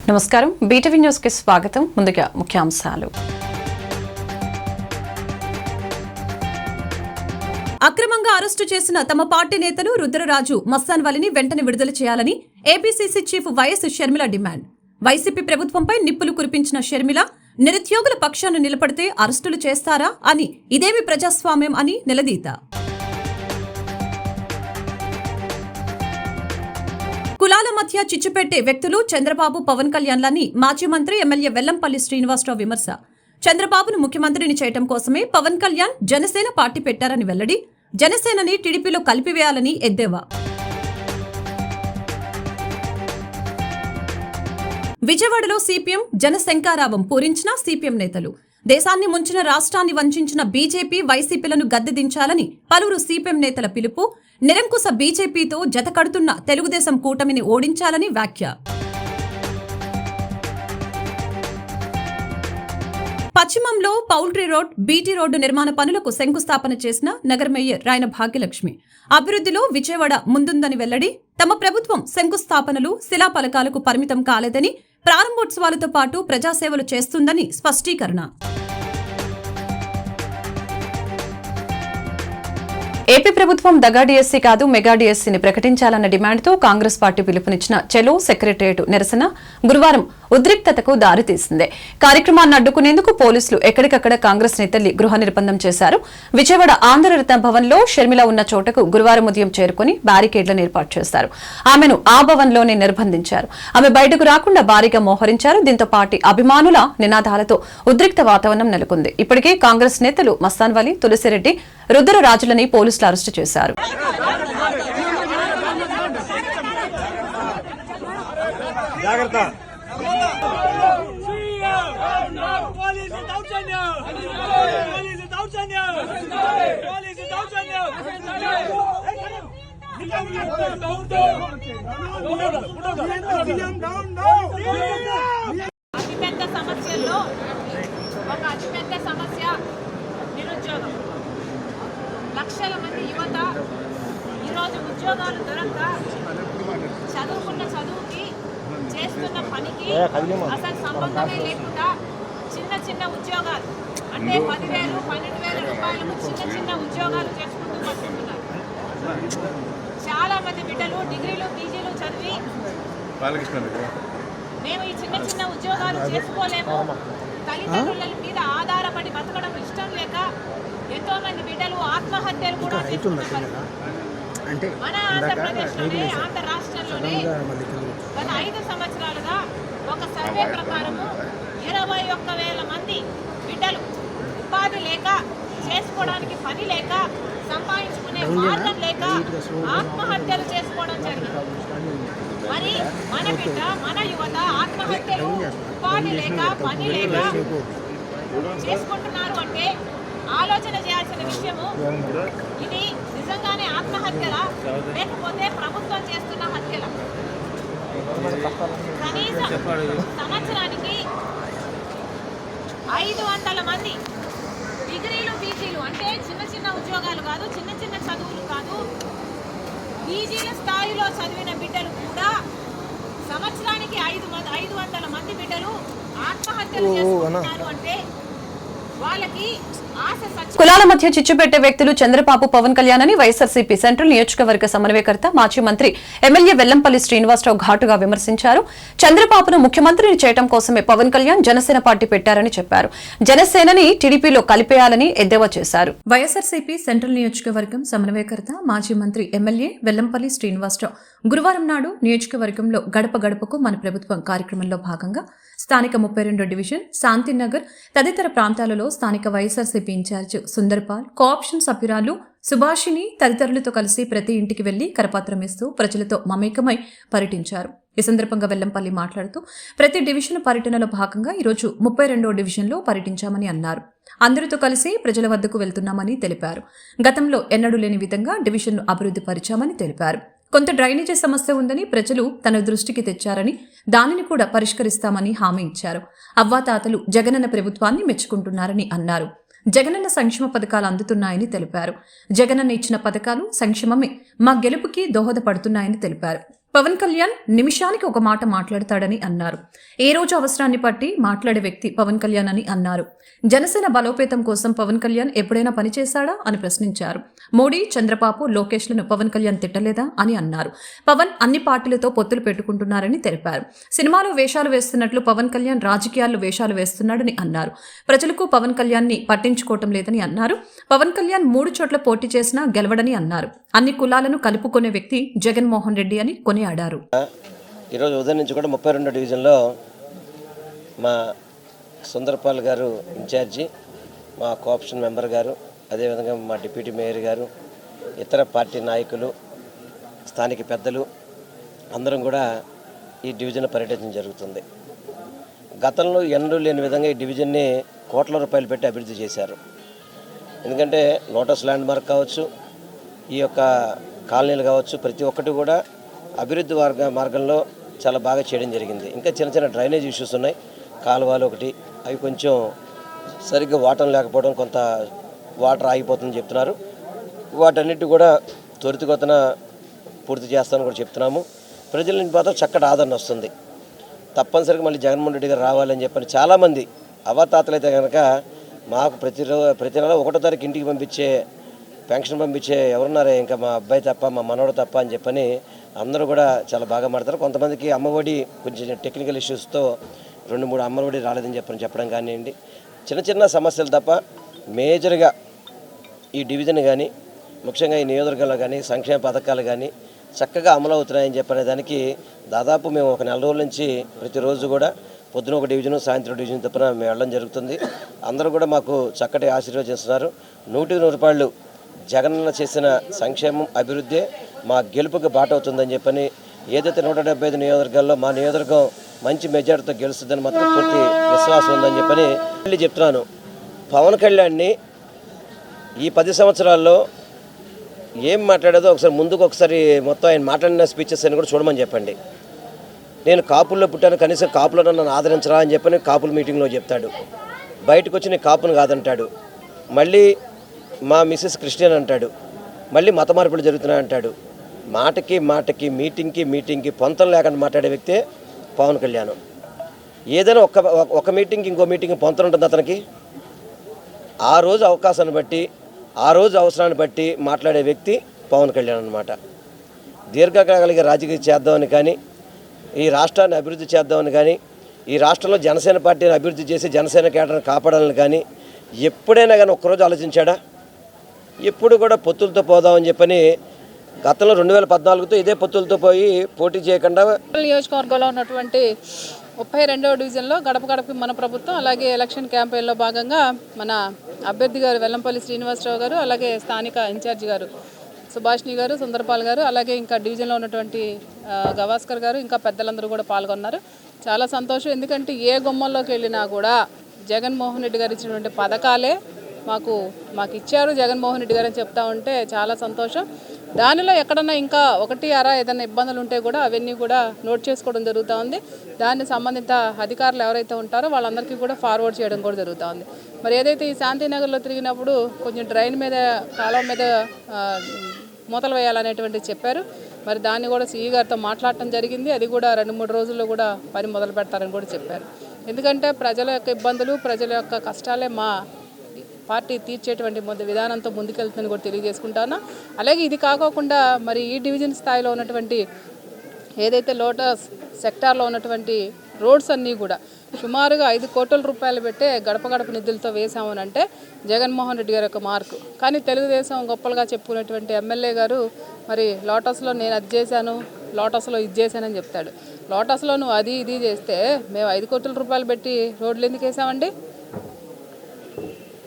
నమస్కారం BTV news కి స్వాగతం. ముందుగా ముఖ్యాంశాలు. అక్రమంగా అరెస్టు చేసిన తమ పార్టీ నేతలు రుద్రరాజు, మస్తాన్వలిని వెంటనే విడుదల చేయాలని APCC chief YS Sharmila demand. YCP ప్రభుత్వంపై నిప్పులు కురిపించిన షర్మిల, నిరుద్యోగుల పక్షాన నిలబడితే అరెస్టులు చేస్తారా అని, ఇదేమి ప్రజాస్వామ్యం అని నిలదీత. కులాల మధ్య చిచ్చుపెట్టే వ్యక్తులు చంద్రబాబు, పవన్ కళ్యాణ్లని మాజీ మంత్రి ఎమ్మెల్యే వెల్లంపల్లి శ్రీనివాసరావు విమర్శ. చంద్రబాబును ముఖ్యమంత్రిని చేయడం కోసమే పవన్ కళ్యాణ్ జనసేన పార్టీ పెట్టారని వెల్లడి. జనసేనని టీడీపీలో కలిపివేయాలని ఎద్దేవా. విజయవాడలో సిపిఎం జనశంకారావం పూరించిన సిపిఎం నేతలు. దేశాన్ని ముంచిన, రాష్ట్రాన్ని వంచిన బీజేపీ, వైసీపీలను గద్దెదించాలని పలువురు సిపిఎం నేతల పిలుపు. నిరంకుశ బీజేపీతో జతకడుతున్న తెలుగుదేశం కూటమిని ఓడించాలని వ్యాఖ్య. పశ్చిమంలో పౌల్ట్రీ రోడ్, బీటీ రోడ్డు నిర్మాణ పనులకు శంకుస్థాపన చేసిన నగర మేయర్ రాయన భాగ్యలక్ష్మి. అభివృద్ధిలో విజయవాడ ముందుందని వెల్లడి. తమ ప్రభుత్వం శంకుస్థాపనలు, శిలాఫలకాలకు పరిమితం కాలేదని, ప్రారంభోత్సవాలతో పాటు ప్రజాసేవలు చేస్తుందని స్పష్టీకరణ. ఏపీ ప్రభుత్వం దగా డిఎస్సీ కాదు, మెగా డిఎస్సీని ప్రకటించాలన్న డిమాండ్తో కాంగ్రెస్ పార్టీ పిలుపునిచ్చిన చెలో సెక్రటరియట్ నిరసన గురువారం ఉద్రిక్తతకు దారితీసింది. కార్యక్రమాన్ని అడ్డుకునేందుకు పోలీసులు ఎక్కడికక్కడ కాంగ్రెస్ నేతల్ని గృహ నిర్బంధం చేశారు. విజయవాడ ఆంధ్రరత్న భవన్లో షర్మిల ఉన్న చోటకు గురువారం ఉదయం చేరుకుని బ్యారికేడ్లను ఏర్పాటు చేశారు. ఆమెను ఆ భవన్లోనే నిర్బంధించారు. ఆమె బయటకు రాకుండా భారీగా మోహరించారు. దీంతో పార్టీ అభిమానుల నినాదాలతో ఉద్రిక్త వాతావరణం నెలకొంది. ఇప్పటికే కాంగ్రెస్ నేతలు మస్తాన్వలి, తులసిరెడ్డి, రుద్రరాజులని పోలీసులు అరెస్టు చేశారు. అతిపెద్ద సమస్యల్లో ఒక అతిపెద్ద సమస్య నిరుద్యోగం. లక్షల మంది యువత ఈరోజు ఉద్యోగాలు దొరక్క చదువుకున్న చదువుకి, చేస్తున్న పనికి అసలు సంబంధమే లేకుండా చిన్న చిన్న ఉద్యోగాలు అంటే 10,000, 12,000 రూపాయలకు చిన్న చిన్న ఉద్యోగాలు చేసుకుంటూ వస్తున్నారు. చాలా మంది బిడ్డలు డిగ్రీలు, పీజీలు చదివి మేము ఈ చిన్న చిన్న ఉద్యోగాలు చేసుకోలేము, తల్లిదండ్రుల మీద ఆధారపడి బతకడం ఇష్టం లేక ఎంతో మంది బిడ్డలు ఆత్మహత్యలు కూడా చేస్తున్నారు. మన ఆంధ్రప్రదేశ్లోనే, ఆంధ్ర రాష్ట్రంలోనే గత 5 సంవత్సరాలుగా ఒక సర్వే ప్రకారము 21,000 మంది బిడ్డలు ఉపాధి లేక, చేసుకోవడానికి పని లేక, సంపాదించుకునే మార్గం లేక ఆత్మహత్యలు చేసుకోవడం జరిగింది. మరి మన బిడ్డ, మన యువత ఆత్మహత్యలు, ఉపాధి లేక, పని లేక చేసుకుంటున్నారు అంటే ఆలోచన చేయాల్సిన విషయము. ఇది నిజంగానే ఆత్మహత్యల, లేకపోతే ప్రభుత్వం చేస్తున్న హత్యల? కనీసం సంవత్సరానికి 500 మంది డిగ్రీలు, పీజీలు అంటే చిన్న చిన్న ఉద్యోగాలు కాదు, చిన్న చిన్న చదువులు కాదు, పీజీల స్థాయిలో చదివిన బిడ్డలు కూడా సంవత్సరానికి 500 మంది బిడ్డలు ఆత్మహత్యలు చేసుకుంటున్నారు అంటే వాళ్ళకి కులాల మధ్య చిచ్చుపెట్టే వ్యక్తులు చంద్రబాబు, పవన్ కళ్యాణ్ అని వైఎస్ఆర్సీపీ సెంట్రల్ నియోజకవర్గ సమన్వయకర్త, మాజీ మంత్రి ఎమ్మెల్యే వెల్లంపల్లి శ్రీనివాసరావు ఘాటుగా విమర్శించారు. చంద్రబాబును ముఖ్యమంత్రిని చేయడం కోసమే పవన్ కళ్యాణ్ జనసేన పార్టీ పెట్టారని చెప్పారు. జనసేనని టీడీపీలో కలిపేయాలని ఎద్దేవా చేశారు. వైఎస్ఆర్సీపీ సెంట్రల్ నియోజకవర్గం సమన్వయకర్త, మాజీ మంత్రి ఎమ్మెల్యే వెల్లంపల్లి శ్రీనివాసరావు గురువారం నాడు నియోజకవర్గంలో గడప గడపకు మన ప్రభుత్వం కార్యక్రమంలో భాగంగా స్థానిక 32 డివిజన్, శాంతినగర్ తదితర ప్రాంతాలలో స్థానిక వైఎస్ఆర్సీపీ ఇన్ఛార్జ్ సుందర్పాల్, కోఆప్షన్ సభ్యురాలు సుభాషిణి తదితరులతో కలిసి ప్రతి ఇంటికి వెళ్లి కరపత్రం ఇస్తూ ప్రజలతో మమేకమై పర్యటించారు. ఈ సందర్భంగా వెల్లంపల్లి మాట్లాడుతూ ప్రతి డివిజన్ పర్యటనలో భాగంగా ఈరోజు 32వ డివిజన్లో పర్యటించామని అన్నారు. అందరితో కలిసి ప్రజల వద్దకు వెళ్తున్నామని తెలిపారు. గతంలో ఎన్నడూ లేని విధంగా డివిజన్ను అభివృద్ధి పరిచామని తెలిపారు. కొంత డ్రైనేజీ సమస్య ఉందని ప్రజలు తన దృష్టికి తెచ్చారని, దానిని కూడా పరిష్కరిస్తామని హామీ ఇచ్చారు. అవ్వాతాతలు జగనన్న ప్రభుత్వాన్ని మెచ్చుకుంటున్నారని అన్నారు. జగనన్న సంక్షేమ పథకాలు అందుతున్నాయని తెలిపారు. జగనన్న ఇచ్చిన పథకాలు, సంక్షేమమే మా గెలుపుకి దోహదపడుతున్నాయని తెలిపారు. పవన్ కళ్యాణ్ నిమిషానికి ఒక మాట మాట్లాడతాడని అన్నారు. ఏ రోజు అవసరాన్ని బట్టి మాట్లాడే వ్యక్తి పవన్ కళ్యాణ్ అని అన్నారు. జనసేన బలోపేతం కోసం పవన్ కళ్యాణ్ ఎప్పుడైనా పనిచేశాడా అని ప్రశ్నించారు. మోడీ, చంద్రబాబు, లోకేష్లను పవన్ కళ్యాణ్ తిట్టలేదా అని అన్నారు. పవన్ అన్ని పార్టీలతో పొత్తులు పెట్టుకుంటున్నారని తెలిపారు. సినిమాలో వేషాలు వేస్తున్నట్లు పవన్ కళ్యాణ్ రాజకీయాల్లో వేషాలు వేస్తున్నాడని అన్నారు. ప్రజలకు పవన్ కళ్యాణ్ ని పట్టించుకోవటం లేదని అన్నారు. పవన్ కళ్యాణ్ 3 చోట్ల పోటీ చేసినా గెలవడని అన్నారు. అన్ని కులాలను కలుపుకునే వ్యక్తి జగన్మోహన్ రెడ్డి అని కొనియాడారు. ఈరోజు ఉదయం నుంచి కూడా 32 డివిజన్లో మా సుందరపాల్ గారు ఇన్ఛార్జి, మా కోఆప్షన్ మెంబర్ గారు, అదేవిధంగా మా డిప్యూటీ మేయర్ గారు, ఇతర పార్టీ నాయకులు, స్థానిక పెద్దలు అందరం కూడా ఈ డివిజన్ పర్యటించడం జరుగుతుంది. గతంలో ఎన్నడూ లేని విధంగా ఈ డివిజన్ని కోట్ల రూపాయలు పెట్టి అభివృద్ధి చేశారు. ఎందుకంటే లోటస్ ల్యాండ్ మార్క్ కావచ్చు, ఈ యొక్క కాలనీలు కావచ్చు, ప్రతి ఒక్కటి కూడా అభివృద్ధి మార్గంలో చాలా బాగా చేయడం జరిగింది. ఇంకా చిన్న చిన్న డ్రైనేజ్ ఇష్యూస్ ఉన్నాయి. కాలువలు ఒకటి, అవి కొంచెం సరిగ్గా వాటర్ లేకపోవడం, కొంత వాటర్ ఆగిపోతుందని చెప్తున్నారు. వాటన్నిటి కూడా త్వరితగతిన పూర్తి చేస్తామని కూడా చెప్తున్నాము. ప్రజల నుంచి మాత్రం చక్కటి ఆదరణ వస్తుంది. తప్పనిసరిగా మళ్ళీ జగన్మోహన్ రెడ్డి గారు రావాలని చెప్పని చాలామంది అవతాతలు అయితే కనుక మాకు ప్రతి నెల 1వ తారీఖు ఇంటికి పంపించే పెన్షన్ పంపించే ఎవరున్నారే, ఇంకా మా అబ్బాయి తప్ప, మా మనవడు తప్ప అని చెప్పని అందరూ కూడా చాలా బాగా మాడతారు. కొంతమందికి అమ్మఒడి కొంచెం టెక్నికల్ ఇష్యూస్తో 2-3 అమ్మఒడి రాలేదని చెప్పడం కానివ్వండి, చిన్న చిన్న సమస్యలు తప్ప మేజర్గా ఈ డివిజన్ కానీ, ముఖ్యంగా ఈ నియోజకవర్గంలో కానీ సంక్షేమ పథకాలు కానీ చక్కగా అమలు అవుతున్నాయని చెప్పనే దానికి దాదాపు మేము ఒక 4 రోజుల నుంచి ప్రతిరోజు కూడా పొద్దున ఒక డివిజను, సాయంత్రం డివిజన్ తప్పన మేము వెళ్ళడం జరుగుతుంది. అందరూ కూడా మాకు చక్కటి ఆశీర్వదిస్తున్నారు. 100కి 100 జగనన్న చేసిన సంక్షేమం, అభివృద్ధి మా గెలుపుకి బాట అవుతుందని చెప్పని, ఏదైతే 175 నియోజకవర్గాల్లో మా నియోజకవర్గం మంచి మెజార్టీతో గెలుస్తుందని మాత్రం పూర్తి విశ్వాసం ఉందని చెప్పని మళ్ళీ చెప్తున్నాను. పవన్ కళ్యాణ్ని ఈ 10 సంవత్సరాల్లో ఏం మాట్లాడేదో ఒకసారి మొత్తం ఆయన మాట్లాడిన స్పీచెస్ అని కూడా చూడమని చెప్పండి. నేను కాపుల్లో పుట్టాను, కనీసం కాపులను నన్ను ఆదరించరా అని చెప్పని కాపుల మీటింగ్లో చెప్తాడు. బయటకు వచ్చి నేను కాపును కాదంటాడు. మళ్ళీ మా మిస్సెస్ క్రిస్టియన్ అంటాడు. మళ్ళీ మత మార్పులు జరుగుతున్నాయి అంటాడు. మాటకి మీటింగ్కి పొంతం లేకుండా మాట్లాడే వ్యక్తే పవన్ కళ్యాణ్. ఏదైనా ఒక మీటింగ్కి ఇంకో మీటింగ్ పొంతం ఉంటుంది అతనికి. ఆ రోజు అవకాశాన్ని బట్టి, ఆ రోజు అవసరాన్ని బట్టి మాట్లాడే వ్యక్తి పవన్ కళ్యాణ్ అన్నమాట. దీర్ఘకాలిక రాజకీయం చేద్దామని కానీ, ఈ రాష్ట్రాన్ని అభివృద్ధి చేద్దామని కానీ, ఈ రాష్ట్రంలో జనసేన పార్టీని అభివృద్ధి చేసి జనసేన కేడర్ని కాపాడాలని కానీ ఎప్పుడైనా కానీ ఒక్కరోజు ఆలోచించాడా? ఎప్పుడు కూడా పొత్తులతో పోదామని చెప్పని గతంలో 2014తో ఇదే పొత్తులతో పోయి పోటీ చేయకుండా నియోజకవర్గంలో ఉన్నటువంటి 32వ డివిజన్లో గడప గడపకి మన ప్రభుత్వం, అలాగే ఎలక్షన్ క్యాంపెయిన్లో భాగంగా మన అభ్యర్థి గారు వెల్లంపల్లి శ్రీనివాసరావు గారు, అలాగే స్థానిక ఇన్ఛార్జి గారు సుభాష్ని గారు, సుందరపాల్ గారు, అలాగే ఇంకా డివిజన్లో ఉన్నటువంటి గవాస్కర్ గారు, ఇంకా పెద్దలందరూ కూడా పాల్గొన్నారు. చాలా సంతోషం. ఎందుకంటే ఏ గుమ్మంలోకి వెళ్ళినా కూడా జగన్మోహన్ రెడ్డి గారు ఇచ్చినటువంటి పథకాలే మాకు ఇచ్చారు జగన్మోహన్ రెడ్డి గారు అని చెప్తా ఉంటే చాలా సంతోషం. దానిలో ఎక్కడన్నా ఇంకా 1-2 ఏదైనా ఇబ్బందులు ఉంటే కూడా అవన్నీ కూడా నోట్ చేసుకోవడం జరుగుతూ ఉంది. దాన్ని సంబంధిత అధికారులు ఎవరైతే ఉంటారో వాళ్ళందరికీ కూడా ఫార్వర్డ్ చేయడం కూడా జరుగుతూ ఉంది. మరి ఏదైతే ఈ శాంతినగర్లో తిరిగినప్పుడు కొంచెం డ్రైన్ మీద, కాలువ మీద మూతలు వేయాలనేటువంటి చెప్పారు. మరి దాన్ని కూడా సిఈ గారితో మాట్లాడటం జరిగింది. అది కూడా 2-3 రోజుల్లో కూడా పని మొదలు పెడతారని కూడా చెప్పారు. ఎందుకంటే ప్రజల యొక్క ఇబ్బందులు, ప్రజల యొక్క కష్టాలే మా పార్టీ తీర్చేటువంటి విధానంతో ముందుకెళ్తుందని కూడా తెలియజేసుకుంటాను. అలాగే ఇది కాకోకుండా మరి ఈ డివిజన్ స్థాయిలో ఉన్నటువంటి ఏదైతే లోటస్ సెక్టార్లో ఉన్నటువంటి రోడ్స్ అన్నీ కూడా సుమారుగా 5 కోట్ల రూపాయలు పెట్టే గడప గడప నిధులతో వేసామని అంటే జగన్మోహన్ రెడ్డి గారి యొక్క మార్కు. కానీ తెలుగుదేశం గొప్పలుగా చెప్పుకునేటువంటి ఎమ్మెల్యే గారు మరి లోటస్లో నేను అది చేశాను, లోటస్లో ఇది చేశానని చెప్తాడు. లోటస్లో నువ్వు అది ఇది చేస్తే మేము 5 కోట్ల రూపాయలు పెట్టి రోడ్లు ఎందుకు వేసామండి?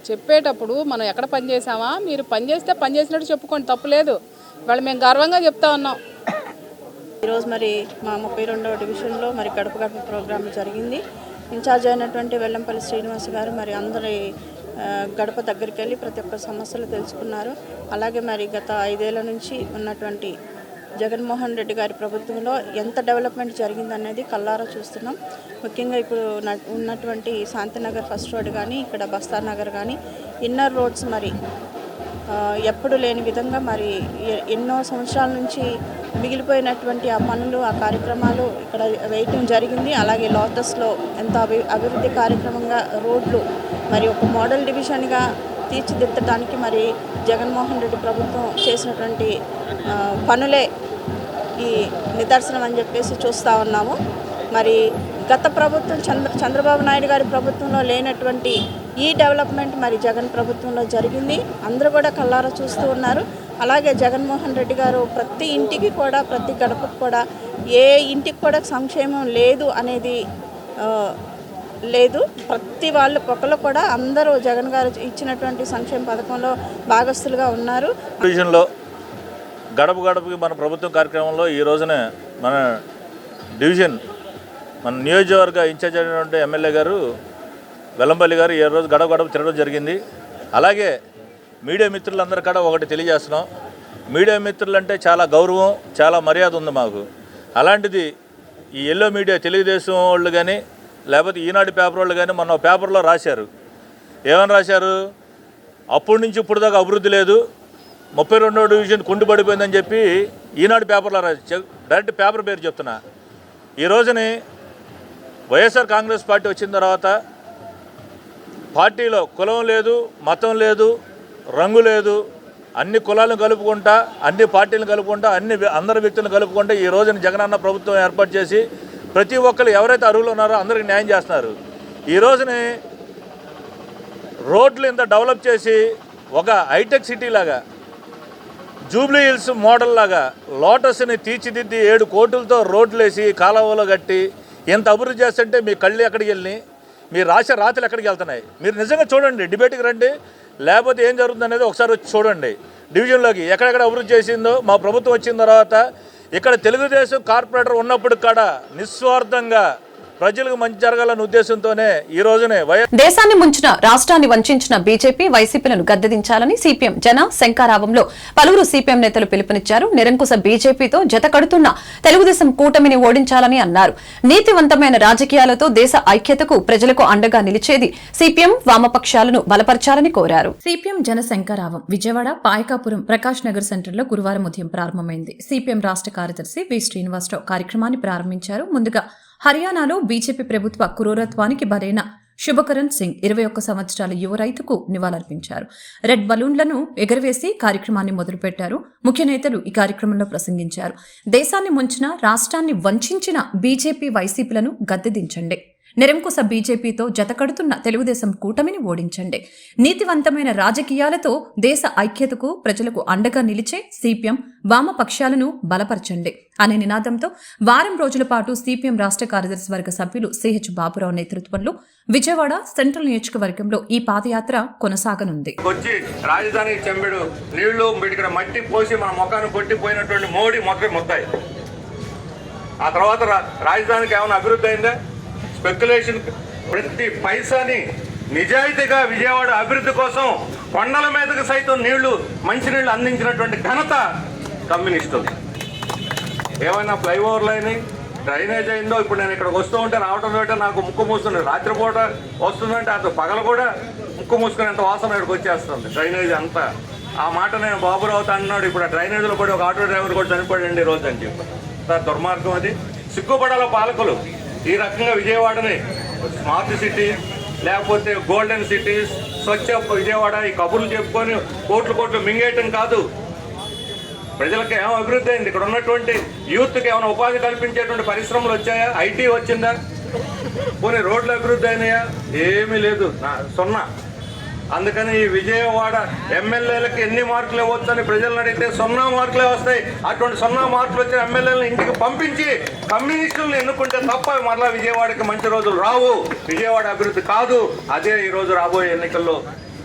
చెప్పేటప్పుడు మనం ఎక్కడ పని చేసామా, మీరు పని చేస్తే పని చేసినట్టు చెప్పుకోండి, తప్పులేదు. వాళ్ళు మేము గర్వంగా చెప్తా ఉన్నాం. ఈరోజు మరి మా 32వ డివిజన్లో మరి గడప గడప ప్రోగ్రాం జరిగింది. ఇన్ఛార్జ్ అయినటువంటి వెల్లంపల్లి శ్రీనివాస్ గారు మరి అందరి గడప దగ్గరికి వెళ్ళి ప్రతి ఒక్క సమస్యలు తెలుసుకున్నారు. అలాగే మరి గత 5 ఏళ్ల నుంచి ఉన్నటువంటి జగన్మోహన్ రెడ్డి గారి ప్రభుత్వంలో ఎంత డెవలప్మెంట్ జరిగిందనేది కళ్ళారా చూస్తున్నాం. ముఖ్యంగా ఇప్పుడు ఉన్నటువంటి శాంతినగర్ ఫస్ట్ రోడ్ కానీ, ఇక్కడ బస్తార్ నగర్ కానీ, ఇన్నర్ రోడ్స్ మరి ఎప్పుడు లేని విధంగా మరి ఎన్నో సంవత్సరాల నుంచి మిగిలిపోయినటువంటి ఆ పనులు, ఆ కార్యక్రమాలు ఇక్కడ వేయటం జరిగింది. అలాగే లోటస్లో ఎంతో అభివృద్ధి కార్యక్రమంగా రోడ్లు మరి ఒక మోడల్ డివిజన్గా తీర్చిదిద్దడానికి మరి జగన్మోహన్ రెడ్డి ప్రభుత్వం చేసినటువంటి పనులే ఈ నిదర్శనం అని చెప్పేసి చూస్తూ ఉన్నాము. మరి గత ప్రభుత్వం చంద్రబాబు నాయుడు గారి ప్రభుత్వంలో లేనటువంటి ఈ డెవలప్మెంట్ మరి జగన్ ప్రభుత్వంలో జరిగింది. అందరూ కూడా కళ్ళారా చూస్తూ ఉన్నారు. అలాగే జగన్మోహన్ రెడ్డి గారు ప్రతి ఇంటికి కూడా, ప్రతి గడపకు కూడా, ఏ ఇంటికి కూడా సంక్షేమం లేదు అనేది లేదు. ప్రతి ఒక్కరు కూడా అందరూ జగన్ గారు ఇచ్చినటువంటి సంక్షేమ పథకంలో భాగస్తులుగా ఉన్నారు. డివిజన్లో గడప గడపకి మన ప్రభుత్వం కార్యక్రమంలో ఈ రోజున మన డివిజన్, మన నియోజకవర్గ ఇన్ఛార్జ్ అయినటువంటి ఎమ్మెల్యే గారు వెల్లంపల్లి గారు ఈ రోజు గడప గడప తిరగడం జరిగింది. అలాగే మీడియా మిత్రులందరూ కూడా ఒకటి తెలియజేస్తున్నాం. మీడియా మిత్రులు అంటే చాలా గౌరవం, చాలా మర్యాద ఉంది మాకు. అలాంటిది ఈ ఎల్లో మీడియా, తెలుగుదేశం వాళ్ళు కానీ లేకపోతే ఈనాడు పేపర్ వాళ్ళు కానీ మొన్న పేపర్లో రాశారు. ఏమని రాశారు? అప్పటి నుంచి ఇప్పుడు దాకా అభివృద్ధి లేదు, 32వ డివిజన్ కుండిపడిపోయిందని చెప్పి ఈనాడు పేపర్లో రాశారు. డైరెక్ట్ పేపర్ పేరు చెప్తున్నా. ఈ రోజుని వైఎస్ఆర్ కాంగ్రెస్ పార్టీ వచ్చిన తర్వాత పార్టీలో కులం లేదు, మతం లేదు, రంగు లేదు, అన్ని కులాలను కలుపుకుంటా, అన్ని పార్టీలను కలుపుకుంటా, అందరి వ్యక్తులను కలుపుకుంటా ఈ రోజున జగనన్న ప్రభుత్వం ఏర్పాటు చేసి ప్రతి ఒక్కరు ఎవరైతే అర్హులు ఉన్నారో అందరికీ న్యాయం చేస్తున్నారు. ఈ రోజుని రోడ్లు ఇంత డెవలప్ చేసి ఒక హైటెక్ సిటీ లాగా, జూబ్లీ హిల్స్ మోడల్ లాగా లోటస్ని తీర్చిదిద్ది 7 కోట్లతో రోడ్లు వేసి కాలువలో కట్టి ఎంత అభివృద్ధి చేస్తుంటే మీ కళ్ళు ఎక్కడికి వెళ్ళి, మీ రాత్రులు ఎక్కడికి వెళ్తున్నాయి? మీరు నిజంగా చూడండి, డిబేట్కి రండి, లేకపోతే ఏం జరుగుతుంది అనేది ఒకసారి వచ్చి చూడండి. డివిజన్లోకి ఎక్కడెక్కడ అభివృద్ధి చేసిందో మా ప్రభుత్వం వచ్చిన తర్వాత ఇక్కడ తెలుగుదేశం కార్పొరేటర్ ఉన్నప్పుడు కూడా నిస్వార్థంగా ప్రజలకు మంచి జరగాలన్న ఉద్దేశంతోనే ఈ రోజునే దేశాన్ని ముంచిన, రాష్ట్రాన్ని వంచిన బీజేపీ, వైసీపీలను గద్దెదించాలని సిపిఎం జన శంకారావంలో పలువురు సిపిఎం నేతలు పిలుపునిచ్చారు. నిరంకుశ బీజేపీతో జత కడుతున్న తెలుగుదేశం కూటమిని ఓడించాలని అన్నారు. నీతివంతమైన రాజకీయాలతో దేశ ఐక్యతకు, ప్రజలకు అండగా నిలిచేది సిపిఎం, వామపక్షాలను బలపరచాలని కోరారు. సిపిఎం జన శంకారావం విజయవాడ పాయకాపురం ప్రకాష్ నగర్ సెంటర్లో గురువారం ఉదయం ప్రారంభమైంది. సిపిఎం రాష్ట్ర కార్యదర్శి వి శ్రీనివాసరావు కార్యక్రమాన్ని ప్రారంభించారు. ముందుగా హర్యానాలో బీజేపీ ప్రభుత్వ క్రూరత్వానికి బలైన శుభకరణ్ సింగ్ 21 సంవత్సరాల యువ రైతుకు నివాళులర్పించారు. రెడ్ బలూన్లను ఎగరవేసి కార్యక్రమాన్ని మొదలుపెట్టారు. ముఖ్య నేతలు ఈ కార్యక్రమంలో ప్రసంగించారు. దేశాన్ని ముంచిన, రాష్ట్రాన్ని వంచిన బీజేపీ, వైసీపీలను గద్దెదించండి. నిరంకుశ బీజేపీతో జతకడుతున్న తెలుగుదేశం కూటమిని ఓడించండి. నీతివంతమైన రాజకీయాలతో దేశ ఐక్యతకు, ప్రజలకు అండగా నిలిచే సిపిఎం, వామపక్షాలను బలపరచండి అనే నినాదంతో వారం రోజుల పాటు సిపిఎం రాష్ట్ర కార్యదర్శి వర్గ సభ్యులు సిహెచ్ బాబురావు నేతృత్వంలో విజయవాడ సెంట్రల్ నియోజకవర్గంలో ఈ పాదయాత్ర కొనసాగనుంది. రాజధాని చెంబెడు నీళ్లు ఇక్కడ మట్టి పోసి మన ముఖాన్ని కొట్టిపోయినటువంటి మోడీ మొత్తాయి. ఆ తర్వాత రాజధానికి ఏమైనా అభివృద్ధి అయిందా? స్పెక్యులేషన్, ప్రతి పైసాని నిజాయితీగా విజయవాడ అభివృద్ధి కోసం కొండల మీదకి సైతం మంచినీళ్లు అందించినటువంటి ఘనత కమ్యూనిస్టులు. ఏమైనా ఫ్లైఓవర్లు అయినాయి, డ్రైనేజ్ అయిందో? ఇప్పుడు నేను ఇక్కడికి వస్తూ ఉంటే రావడం ఏంటో నాకు ముక్కు మూస్తుంది. రాత్రిపూట వస్తుందంటే అతను పగలు కూడా ముక్కు మూసుకునేంత వాసన ఇక్కడికి వచ్చేస్తుంది డ్రైనేజ్ అంతా. ఆ మాట నేను బాబురావు అన్నాడు. ఇప్పుడు ఆ డ్రైనేజ్లో పడి ఒక ఆటో డ్రైవర్ కూడా చనిపోయాడండి ఈరోజు అని చెప్పి. దుర్మార్గం అది. సిగ్గుపడాల పాలకులు ఈ రకంగా విజయవాడని స్మార్ట్ సిటీ, లేకపోతే గోల్డెన్ సిటీస్, స్వచ్ఛ విజయవాడ ఈ కబుర్లు చెప్పుకొని కోట్లు మింగేయటం కాదు. ప్రజలకు ఏమో అభివృద్ధి అయింది? ఇక్కడ ఉన్నటువంటి యూత్కి ఏమైనా ఉపాధి కల్పించేటువంటి పరిశ్రమలు వచ్చాయా? ఐటీ వచ్చిందా? పోనీ రోడ్లు అభివృద్ధి అయినాయా? ఏమీ లేదు, సున్నా. అందుకని ఈ విజయవాడ ఎమ్మెల్యేలకు ఎన్ని మార్కులు ఇవ్వచ్చని ప్రజలను అడిగితే 0 మార్కులే వస్తాయి. అటువంటి 0 మార్కులు వచ్చిన ఎమ్మెల్యేలను ఇంటికి పంపించి కమ్యూనిస్టులను ఎన్నుకుంటే తప్ప మరలా విజయవాడకి మంచి రోజులు రావు. విజయవాడ అభివృద్ధి కాదు. అదే ఈ రోజు రాబోయే ఎన్నికల్లో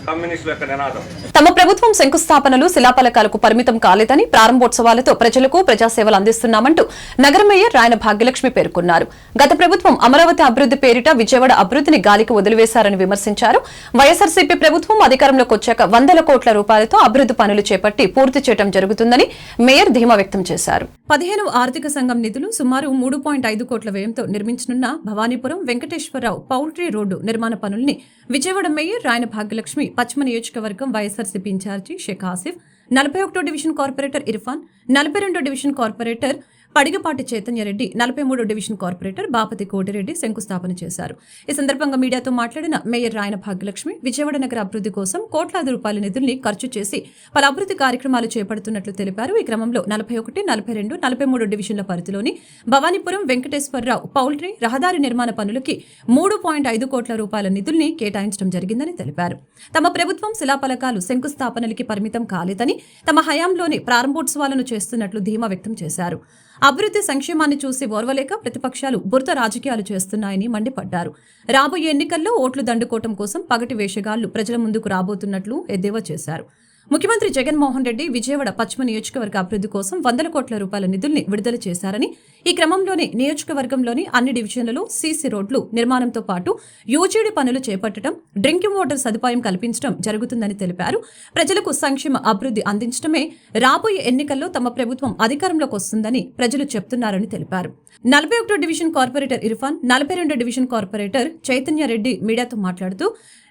కమ్యూనిస్టుల యొక్క నినాదం. తమ ప్రభుత్వం శంకుస్థాపనలు, శిలాఫలకాలకు పరిమితం కాలేదని, ప్రారంభోత్సవాలతో ప్రజలకు ప్రజాసేవలు అందిస్తున్నామంటూ నగర మేయర్ రాయన భాగ్యలక్ష్మి పేర్కొన్నారు. గత ప్రభుత్వం అమరావతి అభివృద్ధి పేరిట విజయవాడ అభివృద్ధిని గాలికి వదిలివేశారని విమర్శించారు. వైఎస్ఆర్సీపీ ప్రభుత్వం అధికారంలోకి వచ్చాక 100 కోట్ల రూపాయలతో అభివృద్ధి పనులు చేపట్టి పూర్తి చేయడం జరుగుతుందని మేయర్ ధీమా వ్యక్తం చేశారు. 15వ ఆర్థిక సంఘం నిధులు సుమారు 3.5 కోట్ల వ్యయంతో నిర్మించనున్న భవానీపురం వెంకటేశ్వరరావు పౌల్ట్రీ రోడ్డు నిర్మాణ పనుల్ని విజయవాడ మేయర్ రాయన భాగ్యలక్ష్మి, పశ్చిమ నియోజకవర్గం వైఎస్ఆర్సీపీ ఇన్ఛార్జి షేక్ ఆసిఫ్, 41వ డివిజన్ కార్పొరేటర్ ఇర్ఫాన్, 42వ డివిజన్ కార్పొరేటర్ పడిగపాటి చైతన్యరెడ్డి, 43వ డివిజన్ కార్పొరేటర్ బాపతి కోటిరెడ్డి శంకుస్థాపన చేశారు. ఈ సందర్భంగా మీడియాతో మాట్లాడిన మేయర్ రాయన భాగ్యలక్ష్మి, విజయవాడ నగర అభివృద్ధి కోసం కోట్లాది రూపాయల నిధుల్ని ఖర్చు చేసి పలు అభివృద్ధి కార్యక్రమాలు చేపడుతున్నట్లు తెలిపారు. ఈ క్రమంలో 41, 42, 43 డివిజన్ల పరిధిలోని భవానీపురం, వెంకటేశ్వరరావు పౌల్ట్రీ రహదారి నిర్మాణ పనులకి 3.5 కోట్ల రూపాయల నిధుల్ని కేటాయించడం జరిగిందని తెలిపారు. తమ ప్రభుత్వం శిలాఫలకాలు శంకుస్థాపనలకి పరిమితం కాలేదని, తమ హయాంలోనే ప్రారంభోత్సవాలను చేస్తున్నట్లు ధీమా వ్యక్తం చేశారు. అభివృద్ధి సంక్షేమాన్ని చూసి ఓర్వలేక ప్రతిపక్షాలు బురద రాజకీయాలు చేస్తున్నాయని మండిపడ్డారు. రాబోయే ఎన్నికల్లో ఓట్లు దండుకోవటం కోసం పగటి వేషగాళ్లు ప్రజల ముందుకు రాబోతున్నట్లు ఎద్దేవా చేశారు. ముఖ్యమంత్రి జగన్మోహన్ రెడ్డి విజయవాడ పశ్చిమ నియోజకవర్గ అభివృద్ధి కోసం 100 కోట్ల రూపాయల నిధుల్ని విడుదల చేశారని, ఈ క్రమంలోనే నియోజకవర్గంలోని అన్ని డివిజన్లలో సీసీ రోడ్లు నిర్మాణంతో పాటు యూజీడీ పనులు చేపట్టడం, డ్రింకింగ్ వాటర్ సదుపాయం కల్పించడం జరుగుతుందని తెలిపారు. ప్రజలకు సంక్షేమ అభివృద్ధి అందించడమే రాబోయే ఎన్నికల్లో తమ ప్రభుత్వం అధికారంలోకి వస్తుందని ప్రజలు చెప్తున్నారని తెలిపారు. 41వ డివిజన్ కార్పొరేటర్ ఇర్ఫాన్, 42వ డివిజన్ కార్పొరేటర్ చైతన్యరెడ్డి మీడియాతో మాట్లాడుతూ,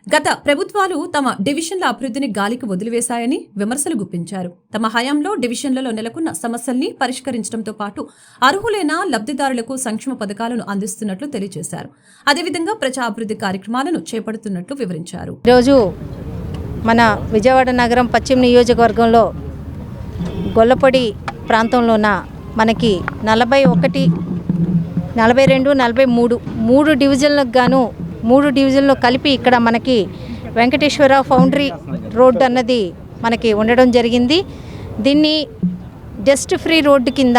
గత ప్రభుత్వాలు తమ డివిజన్ల అభివృద్ధిని గాలికి వదిలివేశాయని విమర్శలు గుప్పించారు. తమ హయాంలో డివిజన్లలో నెలకొన్న సమస్యల్ని పరిష్కరించడంతో పాటు అర్హులైన లబ్ధిదారులకు సంక్షేమ పథకాలను అందిస్తున్నట్లు తెలియజేశారు. అదేవిధంగా ప్రజా అభివృద్ధి కార్యక్రమాలను చేపడుతున్నట్లు వివరించారు. ఈరోజు మన విజయవాడ నగరం పశ్చిమ నియోజకవర్గంలో గొల్లపొడి ప్రాంతంలోన మనకి 41, 42, 43 3 డివిజన్లకు గాను 3 డివిజన్లో కలిపి ఇక్కడ మనకి వెంకటేశ్వర ఫౌండరీ రోడ్ అన్నది మనకి ఉండడం జరిగింది. దీన్ని డస్ట్ ఫ్రీ రోడ్డు కింద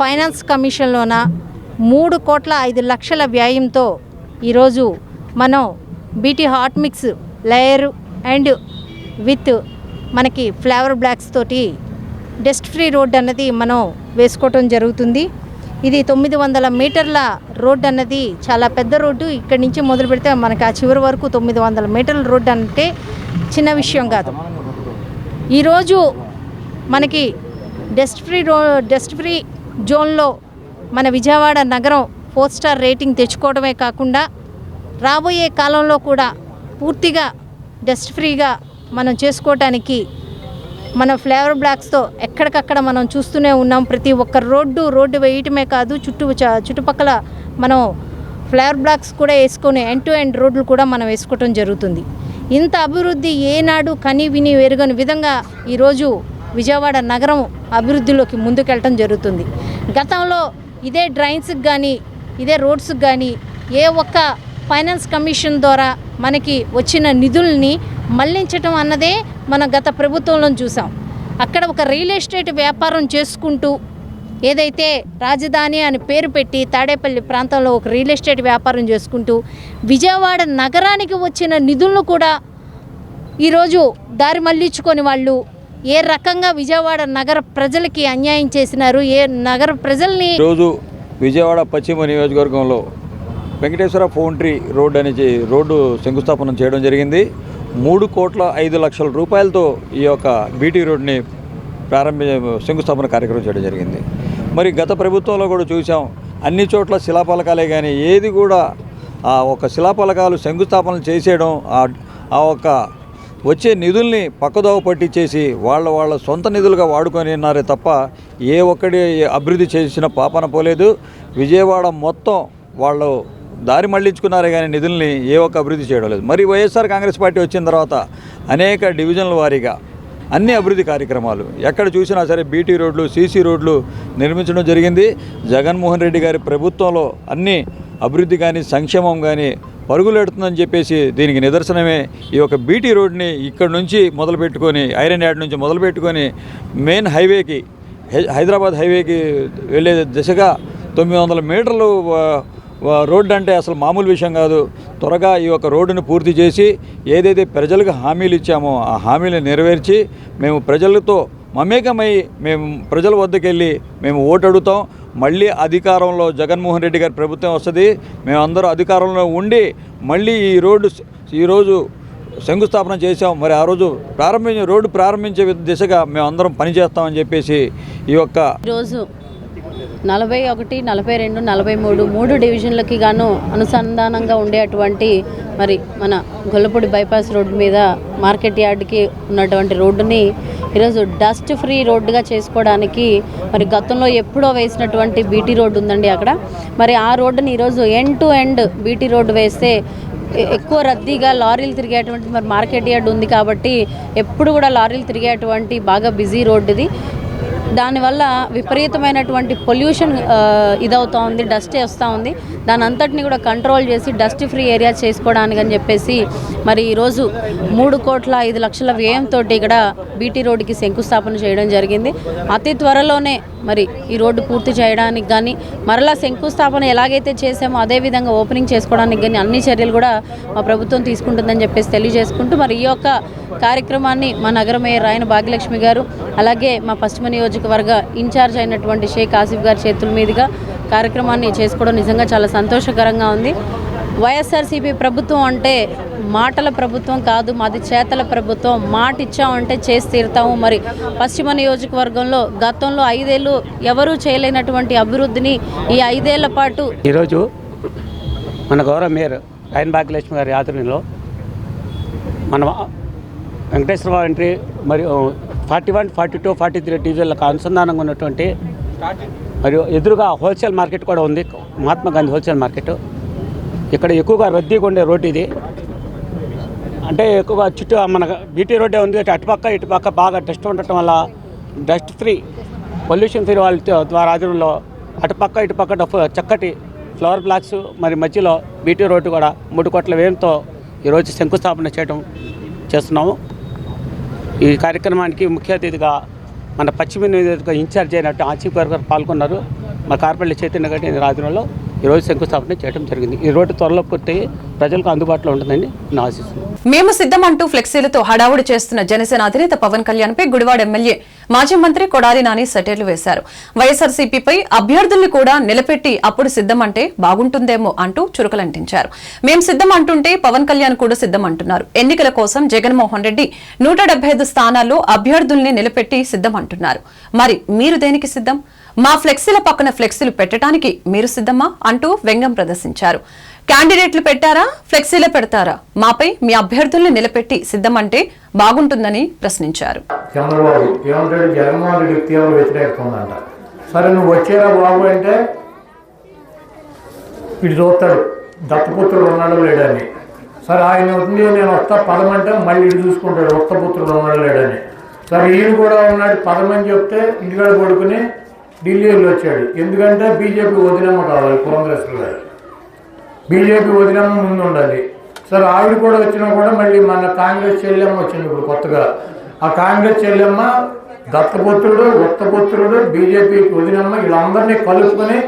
ఫైనాన్స్ కమిషన్లోన 3,05,00,000 వ్యయంతో ఈరోజు మనం BT hot mix layer and with మనకి ఫ్లేవర్ బ్లాక్స్ తోటి డస్ట్ ఫ్రీ రోడ్ అన్నది మనం వేసుకోవటం జరుగుతుంది. ఇది 900 మీటర్ల రోడ్డు అన్నది చాలా పెద్ద రోడ్డు. ఇక్కడి నుంచి మొదలు పెడితే మనకి ఆ చివరి వరకు 900 మీటర్ల రోడ్డు అంటే చిన్న విషయం కాదు. ఈరోజు మనకి డస్ట్ ఫ్రీ జోన్లో మన విజయవాడ నగరం 4 స్టార్ రేటింగ్ తెచ్చుకోవడమే కాకుండా రాబోయే కాలంలో కూడా పూర్తిగా డస్ట్ ఫ్రీగా మనం చేసుకోవటానికి మన ఫ్లేవర్ బ్లాక్స్తో ఎక్కడికక్కడ మనం చూస్తూనే ఉన్నాం. ప్రతి ఒక్క రోడ్డు వేయటమే కాదు, చుట్టుపక్కల మనం ఫ్లేవర్ బ్లాక్స్ కూడా వేసుకొని ఎండ్ టు ఎండ్ రోడ్లు కూడా మనం వేసుకోవటం జరుగుతుంది. ఇంత అభివృద్ధి ఏనాడు కని విని ఎరుగని విధంగా ఈరోజు విజయవాడ నగరం అభివృద్ధిలోకి ముందుకెళ్ళటం జరుగుతుంది. గతంలో ఇదే డ్రైన్స్కి కానీ ఇదే రోడ్స్కి కానీ ఏ ఒక్క ఫైనాన్స్ కమిషన్ ద్వారా మనకి వచ్చిన నిధుల్ని మళ్లించటం అన్నదే మన గత ప్రభుత్వంలో చూసాం. అక్కడ ఒక రియల్ ఎస్టేట్ వ్యాపారం చేసుకుంటూ ఏదైతే రాజధాని అని పేరు పెట్టి తాడేపల్లి ప్రాంతంలో ఒక రియల్ ఎస్టేట్ వ్యాపారం చేసుకుంటూ విజయవాడ నగరానికి వచ్చిన నిధులను కూడా ఈరోజు దారి మళ్లించుకొని వాళ్ళు ఏ రకంగా విజయవాడ నగర ప్రజలకి అన్యాయం చేసినారు, ఏ నగర ప్రజల్ని. ఈరోజు విజయవాడ పశ్చిమ నియోజకవర్గంలో వెంకటేశ్వర ఫౌండరీ రోడ్ అనే రోడ్డు శంకుస్థాపన చేయడం జరిగింది. 3,05,00,000 రూపాయలతో ఈ యొక్క బీటీ రోడ్ని శంకుస్థాపన కార్యక్రమం చేయడం జరిగింది. మరి గత ప్రభుత్వంలో కూడా చూసాం, అన్ని చోట్ల శిలాఫలకాలే కానీ ఏది కూడా ఆ ఒక శిలాఫలకాలు శంకుస్థాపనలు చేసేయడం, ఆ ఒక వచ్చే నిధుల్ని పక్కదోవ పట్టించేసి వాళ్ళ సొంత నిధులుగా వాడుకొని ఉన్నారే తప్ప ఏ ఒక్కడి అభివృద్ధి చేసిన పాపన పోలేదు. విజయవాడ మొత్తం వాళ్ళు దారి మళ్లించుకున్నారే కానీ నిధుల్ని ఏ ఒక్క అభివృద్ధి చేయడం లేదు. మరి వైఎస్ఆర్ కాంగ్రెస్ పార్టీ వచ్చిన తర్వాత అనేక డివిజన్ల వారీగా అన్ని అభివృద్ధి కార్యక్రమాలు ఎక్కడ చూసినా సరే బీటీ రోడ్లు, సీసీ రోడ్లు నిర్మించడం జరిగింది. జగన్మోహన్ రెడ్డి గారి ప్రభుత్వంలో అన్ని అభివృద్ధి కానీ సంక్షేమం కానీ పరుగులెడుతుందని చెప్పేసి దీనికి నిదర్శనమే ఈ యొక్క బీటీ రోడ్ని ఇక్కడ నుంచి మొదలుపెట్టుకొని ఐరన్ యార్డ్ నుంచి మొదలుపెట్టుకొని మెయిన్ హైవేకి హైదరాబాద్ హైవేకి వెళ్ళే దిశగా 900 మీటర్లు రోడ్డు అంటే అసలు మామూలు విషయం కాదు. త్వరగా ఈ యొక్క రోడ్డును పూర్తి చేసి ఏదైతే ప్రజలకు హామీలు ఇచ్చామో ఆ హామీలు నెరవేర్చి మేము ప్రజలతో మమేకమై మేము ప్రజల వద్దకు వెళ్ళి మేము ఓటు అడుగుతాం. మళ్ళీ అధికారంలో జగన్మోహన్ రెడ్డి గారి ప్రభుత్వం వస్తుంది. మేమందరూ అధికారంలో ఉండి మళ్ళీ ఈరోజు శంకుస్థాపన చేసాం. మరి ఆ రోజు రోడ్డు ప్రారంభించే దిశగా మేమందరం పనిచేస్తామని చెప్పేసి ఈ యొక్క ఈరోజు 41, 42, 43 3 డివిజన్లకి గాను అనుసంధానంగా ఉండేటువంటి మరి మన గొల్లపూడి బైపాస్ రోడ్డు మీద మార్కెట్ యార్డ్కి ఉన్నటువంటి రోడ్డుని ఈరోజు డస్ట్ ఫ్రీ రోడ్డుగా చేసుకోవడానికి మరి గతంలో ఎప్పుడో వేసినటువంటి బీటీ రోడ్డు ఉందండి అక్కడ. మరి ఆ రోడ్డుని ఈరోజు end to end BT road వేస్తే ఎక్కువ రద్దీగా లారీలు తిరిగేటువంటి మరి మార్కెట్ యార్డ్ ఉంది కాబట్టి ఎప్పుడు కూడా లారీలు తిరిగేటువంటి బాగా బిజీ రోడ్డు ఇది. దానివల్ల విపరీతమైనటువంటి పొల్యూషన్ ఇదవుతూ ఉంది, డస్ట్ వస్తూ ఉంది. దాని అంతటిని కూడా కంట్రోల్ చేసి డస్ట్ ఫ్రీ ఏరియా చేసుకోవడానికి అని చెప్పేసి మరి ఈరోజు 3,05,00,000 వ్యయంతో ఇక్కడ బీటీ రోడ్డుకి శంకుస్థాపన చేయడం జరిగింది. అతి త్వరలోనే మరి ఈ రోడ్డు పూర్తి చేయడానికి కానీ మరలా శంకుస్థాపన ఎలాగైతే చేసామో అదేవిధంగా ఓపెనింగ్ చేసుకోవడానికి కానీ అన్ని చర్యలు కూడా మా ప్రభుత్వం తీసుకుంటుందని చెప్పేసి తెలియజేసుకుంటూ మరి ఈ యొక్క కార్యక్రమాన్ని మా నగర మేయర్ రాయన భాగ్యలక్ష్మి గారు అలాగే మా పశ్చిమ నియోజకవర్గ ఇన్ఛార్జ్ అయినటువంటి షేక్ ఆసిఫ్ గారి చేతుల మీదుగా కార్యక్రమాన్ని చేసుకోవడం నిజంగా చాలా సంతోషకరంగా ఉంది. వైఎస్ఆర్సీపీ ప్రభుత్వం అంటే మాటల ప్రభుత్వం కాదు, మాది చేతల ప్రభుత్వం. మాట ఇచ్చామంటే చేసి తీరుతాము. మరి పశ్చిమ నియోజకవర్గంలో గతంలో 5 ఏళ్ళు ఎవరూ చేయలేనటువంటి అభివృద్ధిని ఈ 5 ఏళ్ల పాటు ఈరోజు మన గౌరవ మేయర్ రాయన భాగ్యలక్ష్మి గారి ఆధ్వర్యంలో మన వెంకటేశ్వర ఎంట్రీ మరియు 41, 42, 43 డివిజన్లకు అనుసంధానంగా ఉన్నటువంటి మరియు ఎదురుగా హోల్సేల్ మార్కెట్ కూడా ఉంది, మహాత్మా గాంధీ హోల్సేల్ మార్కెట్. ఇక్కడ ఎక్కువగా రద్దీగా ఉండే రోడ్డు ఇది. అంటే ఎక్కువగా చుట్టూ మన బీటీ రోడ్డే ఉంది, అటుపక్క ఇటుపక్క బాగా డస్ట్ ఉండటం వల్ల డస్ట్ ఫ్రీ పొల్యూషన్ ఫ్రీ వాళ్ళ ద్వారా ఆధ్వర్యంలో అటుపక్క ఇటుపక్క చక్కటి ఫ్లవర్ బ్లాక్స్ మరి మధ్యలో బీటీ రోడ్డు కూడా 3 కోట్ల వ్యయంతో ఈరోజు శంకుస్థాపన చేస్తున్నాము. ఈ కార్యక్రమానికి ముఖ్య అతిథిగా మన పశ్చిమ నియోజకవర్గ ఇన్ఛార్జ్ అయినట్టు ఆసిఫ్ గారు పాల్గొన్నారు. మా కార్పల్లి చైతన్య గారి ఆధ్వర్యంలో ఈరోజు శంకుస్థాపన చేయడం జరిగింది. ఈ రోడ్డు త్వరలో పూర్తయి ప్రజలకు అందుబాటులో ఉంటుందని నేను ఆశిస్తున్నాను. మేము సిద్ధమంటూ ఫ్లెక్సీలతో హడావుడి చేస్తున్న జనసేన అధినేత పవన్ కళ్యాణ్ పై గుడివాడ ఎమ్మెల్యే మాజీ మంత్రి కొడాలి నాని సెటైర్లు వేశారు. వైఎస్ఆర్సీపీపై అభ్యర్థుల్ని కూడా నిలబెట్టి అప్పుడు సిద్ధమంటే బాగుంటుందేమో అంటూ చురుకలంటించారు. మేం సిద్ధం అంటుంటే పవన్ కళ్యాణ్ కూడా సిద్ధం అంటున్నారు. ఎన్నికల కోసం జగన్మోహన్ రెడ్డి 175 స్థానాల్లో అభ్యర్థుల్ని నిలబెట్టి సిద్ధం అంటున్నారు. మరి మీరు దేనికి సిద్ధం? మా ఫ్లెక్సీల పక్కన ఫ్లెక్సీలు పెట్టడానికి మీరు సిద్ధమా అంటూ వ్యంగ్యం ప్రదర్శించారు. క్యాండిడేట్లు పెట్టారా, ఫ్లెక్సీలు పెడతారా? మాపై మీ అభ్యర్థుల్ని నిలబెట్టి సిద్ధమంటే బాగుంటుందని ప్రశ్నించారు. చంద్రబాబు ఏమంటాడు, జగన్మోహన్ రెడ్డి తీవ్ర వ్యతిరేకత ఉందంట. సరే నువ్వు వచ్చేరా బాబు అంటే ఇటు చూస్తాడు దత్తపుత్రుడు ఉన్నాడో లేడని. సరే ఆయన ఉంది నేను వస్తా పదమంటే మళ్ళీ ఇటు చూసుకుంటాడు దత్తపుత్రుడు ఉన్నాడో లేడని. సరే ఈయన కూడా ఉన్నాడు పదమని చెప్తే ఇంటికాడ పడుకుని ఢిల్లీలో వచ్చాడు. ఎందుకంటే బీజేపీ వదినమ్మ కావాలి, కాంగ్రెస్లో గారు బీజేపీ వదినమ్మ ముందు ఉండాలి. సరే ఆవిడ కూడా వచ్చినా కూడా మళ్ళీ మన కాంగ్రెస్ చెల్లెమ్మ వచ్చింది ఇప్పుడు కొత్తగా. ఆ కాంగ్రెస్ చెల్లెమ్మ దత్తపుత్రుడు ఉత్తపుత్రుడు బీజేపీకి వదినమ్మ వీళ్ళందరినీ కలుపుకొని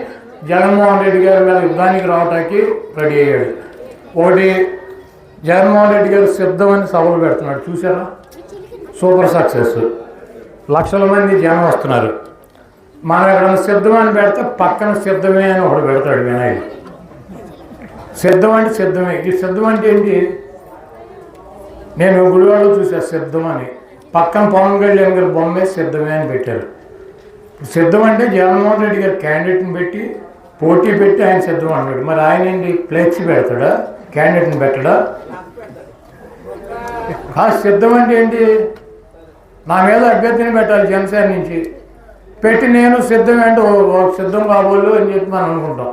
జగన్మోహన్ రెడ్డి గారి మీద యుద్ధానికి రావడానికి రెడీ అయ్యాడు. ఒకటి జగన్మోహన్ రెడ్డి గారు సిద్ధమని సభలు పెడుతున్నాడు, చూసారా? సూపర్ సక్సెస్, లక్షల మంది జనం వస్తున్నారు. మనం ఎక్కడన్నా సిద్ధమని పెడితే పక్కన సిద్ధమే అని ఒకడు పెడతాడు వినాయకుడు. సిద్ధం అంటే సిద్ధమే. ఈ సిద్ధం అంటే ఏంటి? నేను గుడివాడలో చూసా సిద్ధం అని, పక్కన పవన్ కళ్యాణ్ గారి బొమ్మే సిద్ధమే అని పెట్టారు. సిద్ధం అంటే జగన్మోహన్ రెడ్డి గారు క్యాండిడేట్ని పెట్టి పోటీ పెట్టి ఆయన సిద్ధం అన్నాడు. మరి ఆయన ఏంటి ఫ్లెక్సీ పెడతాడా, క్యాండిడేట్ని పెట్టడా? సిద్ధం అంటే ఏంటి? నా మీద అభ్యర్థిని పెట్టాలి జనసేన నుంచి పెట్టి నేను సిద్ధమే అంటే సిద్ధం కాబోలు అని చెప్పి మనం అనుకుంటాం.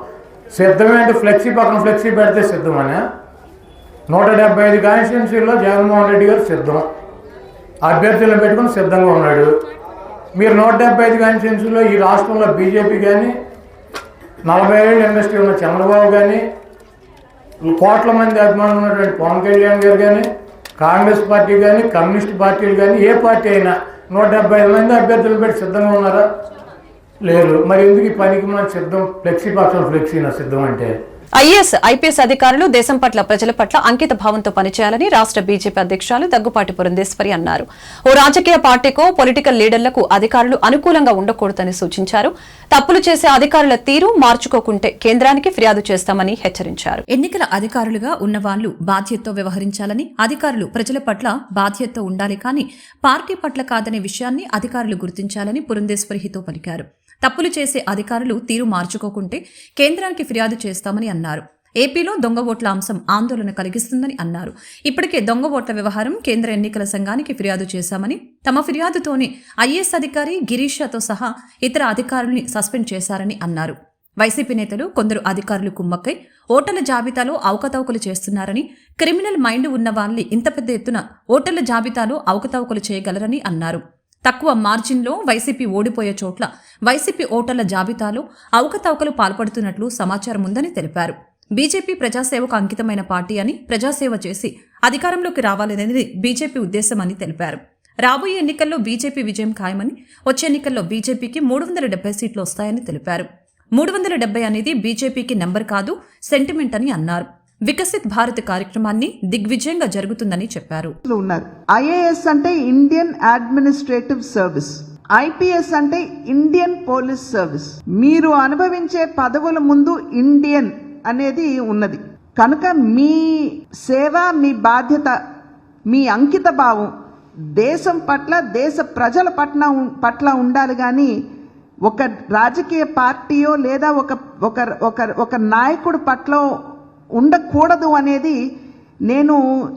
సిద్ధమే అంటే ఫ్లెక్సీ పక్కన ఫ్లెక్సీ పెడితే సిద్ధమనే. 175 కాన్స్టిట్యున్సీల్లో జగన్మోహన్ రెడ్డి గారు సిద్ధం, అభ్యర్థులను పెట్టుకుని సిద్ధంగా ఉన్నాడు. మీరు 175 కాన్స్టిట్యున్సీలో ఈ రాష్ట్రంలో బీజేపీ కానీ 40 ఏళ్ళ ఇండస్ట్రీ ఉన్న చంద్రబాబు కానీ కోట్ల మంది అభిమానులు ఉన్నటువంటి పవన్ కళ్యాణ్ గారు కానీ కాంగ్రెస్ పార్టీ కానీ కమ్యూనిస్ట్ పార్టీలు కానీ ఏ పార్టీ అయినా 175 మంది అభ్యర్థులు పెట్టి సిద్ధంగా ఉన్నారా? లేదు. మరి ఎందుకు ఈ పనికి మన సిద్ధం ఫ్లెక్సీ పక్షం ఫ్లెక్సీనా సిద్ధం అంటే? ఐఏఎస్, ఐపీఎస్ అధికారులు దేశం పట్ల ప్రజల పట్ల అంకిత భావంతో పనిచేయాలని రాష్ట్ర బీజేపీ అధ్యక్షురాలు దగ్గుపాటి పురంధేశ్వరి అన్నారు. ఓ రాజకీయ పార్టీకో పొలిటికల్ లీడర్లకు అధికారులు అనుకూలంగా ఉండకూడదని సూచించారు. తప్పులు చేసే అధికారుల తీరు మార్చుకోకుంటే కేంద్రానికి ఫిర్యాదు చేస్తామని హెచ్చరించారు. ఎన్నికల అధికారులుగా ఉన్నవాళ్లు బాధ్యతతో వ్యవహరించాలని, అధికారులు ప్రజల పట్ల బాధ్యతతో ఉండాలి కానీ పార్టీ పట్ల కాదనే విషయాన్ని అధికారులు గుర్తించాలని పురంధేశ్వరి హితో పలికారు. తప్పులు చేసే అధికారులు తీరు మార్చుకోకుంటే కేంద్రానికి ఫిర్యాదు చేస్తామని అన్నారు. ఏపీలో దొంగ ఓట్ల అంశం ఆందోళన కలిగిస్తుందని అన్నారు. ఇప్పటికే దొంగ ఓట్ల వ్యవహారం కేంద్ర ఎన్నికల సంఘానికి ఫిర్యాదు చేశామని, తమ ఫిర్యాదుతోనే ఐఏఎస్ అధికారి గిరీషతో సహా ఇతర అధికారుల్ని సస్పెండ్ చేశారని అన్నారు. వైసీపీ నేతలు కొందరు అధికారులు కుమ్మక్కై ఓటర్ల జాబితాలో అవకతవకలు చేస్తున్నారని, క్రిమినల్ మైండ్ ఉన్న వాళ్ళని ఇంత పెద్ద ఎత్తున ఓటర్ల జాబితాలో అవకతవకలు చేయగలరని అన్నారు. తక్కువ మార్జిన్లో వైసీపీ ఓడిపోయే చోట్ల వైసీపీ ఓటర్ల జాబితాలో అవకతవకలు పాల్పడుతున్నట్లు సమాచారం ఉందని తెలిపారు. బీజేపీ ప్రజాసేవకు అంకితమైన పార్టీ అని, ప్రజాసేవ చేసి అధికారంలోకి రావాలనేది బీజేపీ ఉద్దేశం అని తెలిపారు. రాబోయే ఎన్నికల్లో బీజేపీ విజయం ఖాయమని, వచ్చే ఎన్నికల్లో బీజేపీకి 370 సీట్లు వస్తాయని తెలిపారు. 370 అనేది బీజేపీకి నెంబర్ కాదు, సెంటిమెంట్ అని అన్నారు. వికసిత్ భారత్ కార్యక్రమాన్ని దిగ్విజయంగా జరుగుతుందని చెప్పారు. ఐఏఎస్ అంటే ఇండియన్ అడ్మినిస్ట్రేటివ్ సర్వీస్, ఐపీఎస్ అంటే ఇండియన్ పోలీస్ సర్వీస్. మీరు అనుభవించే పదవుల ముందు ఇండియన్ అనేది ఉన్నది కనుక మీ సేవ, మీ బాధ్యత, మీ అంకిత భావం దేశం పట్ల, దేశ ప్రజల పట్ల ఉండాలి. కానీ ఒక రాజకీయ పార్టీయో లేదా ఒక నాయకుడు పట్ల ఉండకూడదు అనేది నేను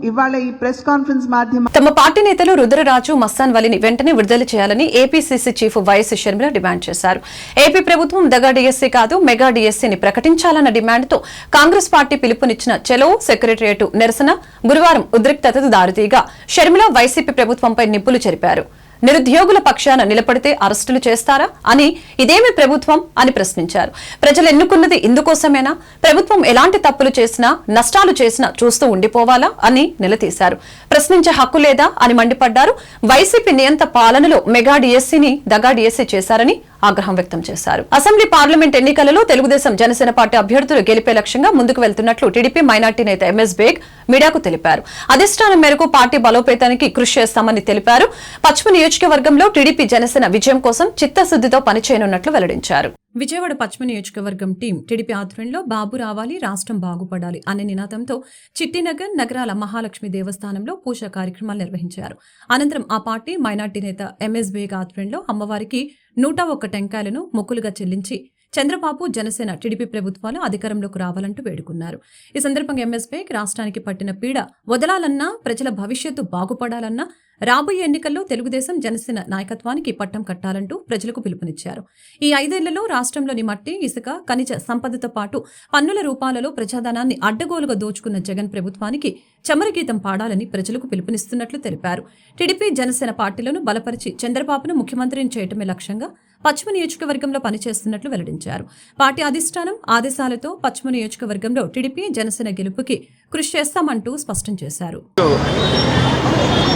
ఇవాళ ఈ ప్రెస్ కాన్ఫరెన్స్ మాధ్యమం. తమ పార్టీ నేతలు రుద్రరాజు, మస్తాన్ వలిని వెంటనే విడుదల చేయాలని APCC chief YS Sharmila demand చేశారు. ఏపీ ప్రభుత్వం దగా డిఎస్సీ కాదు మెగా డిఎస్సీని ప్రకటించాలన్న డిమాండ్తో కాంగ్రెస్ పార్టీ పిలుపునిచ్చిన చెలో సెక్రటరియట్ నిరసన గురువారం ఉద్రిక్తతకు దారితీగా షర్మిల వైసీపీ ప్రభుత్వంపై నిప్పులు చెరిపారు. నిరుద్యోగుల పక్షాన నిలబడితే అరెస్టులు చేస్తారా అని, ఇదేమి ప్రభుత్వం అని ప్రశ్నించారు. ప్రజలు ఎన్నుకున్నది ఇందుకోసమేనా? ప్రభుత్వం ఎలాంటి తప్పులు చేసినా, నష్టాలు చేసినా చూస్తూ ఉండిపోవాలా అని నిలదీశారు. ప్రశ్నించే హక్కు లేదా అని మండిపడ్డారు. వైసీపీ నియంత పాలనలో మెగా డిఎస్సీని దగా డిఎస్సీ చేశారని ఆగ్రహం వ్యక్తం చేశారు. అసెంబ్లీ, పార్లమెంట్ ఎన్నికలలో తెలుగుదేశం, జనసేన పార్టీ అభ్యర్థులు గెలిపే లక్ష్యంగా ముందుకు వెళ్తున్నట్లు టీడీపీ మైనార్టీ నేత ఎంఎస్ బేగ్ మీడియాకు తెలిపారు. అధిష్టానం మేరకు పార్టీ బలోపేతానికి కృషి చేస్తామని తెలిపారు. పశ్చిమ నియోజకవర్గంలో టీడీపీ, జనసేన విజయం కోసం చిత్తశుద్దితో పనిచేయనున్నట్లు వెల్లడించారు. విజయవాడ పశ్చిమ నియోజకవర్గం టీం టీడీపీ ఆధ్వర్యంలో బాబు రావాలి, రాష్ట్రం బాగుపడాలి అనే నినాదంతో చిట్టినగర్, నగరాల మహాలక్ష్మి దేవస్థానంలో పూజ కార్యక్రమాలు నిర్వహించారు. అనంతరం ఆ పార్టీ మైనార్టీ నేత ఎంఎస్ బేగ్ ఆధ్వర్యంలో అమ్మవారికి 101 టెంకాయలను మొక్కులుగా చెల్లించి చంద్రబాబు, జనసేన, టీడీపీ ప్రభుత్వాలు అధికారంలోకి రావాలంటూ వేడుకున్నారు. ఈ సందర్భంగా ఎంఎస్ బేగ్ రాష్ట్రానికి పట్టిన పీడ వదలాలన్నా, ప్రజల భవిష్యత్తు బాగుపడాలన్నా రాబోయే ఎన్నికల్లో తెలుగుదేశం, జనసేన నాయకత్వానికి పట్టం కట్టాలంటూ ప్రజలకు పిలుపునిచ్చారు. ఈ 5 ఏళ్లలో రాష్ట్రంలోని మట్టి, ఇసుక, ఖనిజ సంపదతో పాటు పన్నుల రూపాలలో ప్రజాధనాన్ని అడ్డగోలుగా దోచుకున్న జగన్ ప్రభుత్వానికి చమరగీతం పాడాలని ప్రజలకు పిలుపునిస్తున్నట్లు తెలిపారు. టీడీపీ, జనసేన పార్టీలను బలపరిచి చంద్రబాబును ముఖ్యమంత్రిని చేయటమే లక్ష్యంగా పశ్చిమ నియోజకవర్గంలో పనిచేస్తున్నట్లు వెల్లడించారు. పార్టీ అధిష్టానం ఆదేశాలతో పశ్చిమ నియోజకవర్గంలో టీడీపీ, జనసేన గెలుపుకి కృషి చేస్తామంటూ స్పష్టం చేశారు.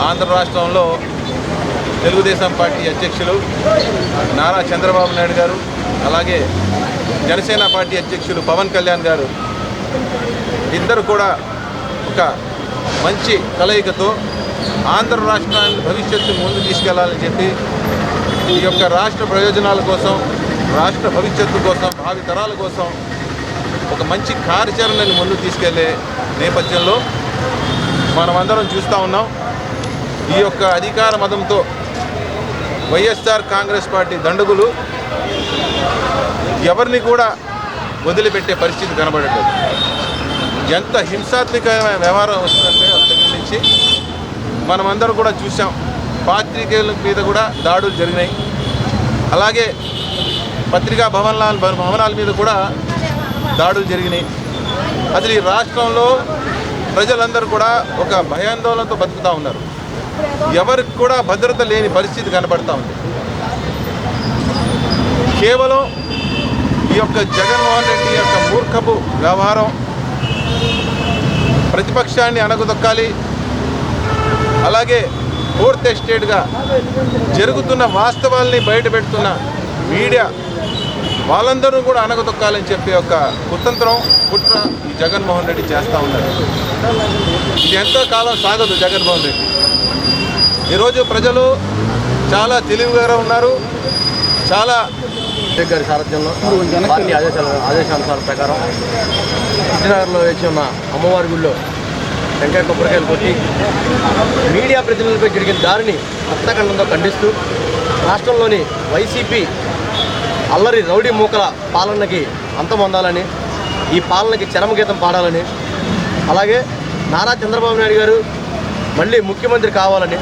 ఆంధ్ర రాష్ట్రంలో తెలుగుదేశం పార్టీ అధ్యక్షులు నారా చంద్రబాబు నాయుడు గారు, అలాగే జనసేన పార్టీ అధ్యక్షులు పవన్ కళ్యాణ్ గారు ఇద్దరు కూడా ఒక మంచి కలయికతో ఆంధ్ర రాష్ట్రాన్ని భవిష్యత్తు ముందు తీసుకెళ్లాలని చెప్పి ఈ యొక్క రాష్ట్ర ప్రయోజనాల కోసం, రాష్ట్ర భవిష్యత్తు కోసం, భావి తరాల కోసం ఒక మంచి కార్యాచరణని ముందు తీసుకెళ్లే నేపథ్యంలో మనమందరం చూస్తూ ఉన్నాం. ఈ యొక్క అధికార మదంతో వైఎస్ఆర్ కాంగ్రెస్ పార్టీ దండగులు ఎవరిని కూడా వదిలిపెట్టే పరిస్థితి కనబడట్లేదు. ఎంత హింసాత్మకమైన వ్యవహారం వస్తుందంటే అంత దగ్గర నుంచి మనమందరం కూడా చూసాం. పాత్రికేయుల మీద కూడా దాడులు జరిగినాయి. అలాగే పత్రికా భవనాల మీద కూడా దాడులు జరిగినాయి. అసలు ఈ రాష్ట్రంలో ప్రజలందరూ కూడా ఒక భయాందోళనతో బతుకుతూ ఉన్నారు. ఎవరికి కూడా భద్రత లేని పరిస్థితి కనబడతా ఉంది. కేవలం ఈ యొక్క జగన్మోహన్ రెడ్డి యొక్క మూర్ఖపు వ్యవహారం ప్రతిపక్షాన్ని అణగదొక్కాలి, అలాగే ఫోర్త్ ఎస్టేట్గా జరుగుతున్న వాస్తవాల్ని బయటపెడుతున్న మీడియా వాళ్ళందరూ కూడా అణగదొక్కాలని చెప్పి ఒక కుతంత్రం, కుట్ర ఈ జగన్మోహన్ రెడ్డి చేస్తూ ఉన్నారు. ఇది ఎంతో కాలం సాగదు. జగన్మోహన్ రెడ్డి ఈరోజు ప్రజలు చాలా తెలివిగా ఉన్నారు. చాలా గారి సారథ్యంలో పార్టీ ఆదేశానుసార ప్రకారం విజయనగరంలో వేచి ఉన్న అమ్మవారి గుడిలో వెంకయ్య కొబ్బరికాయలు కొట్టి మీడియా ప్రతినిధులపై జరిగిన దారిని హత్యాకాండంతో ఖండిస్తూ రాష్ట్రంలోని వైసీపీ అల్లరి రౌడీ మూకల పాలనకి అంతమొందాలని, ఈ పాలనకి చరమగీతం పాడాలని, అలాగే నారా చంద్రబాబు నాయుడు గారు మళ్ళీ ముఖ్యమంత్రి కావాలని,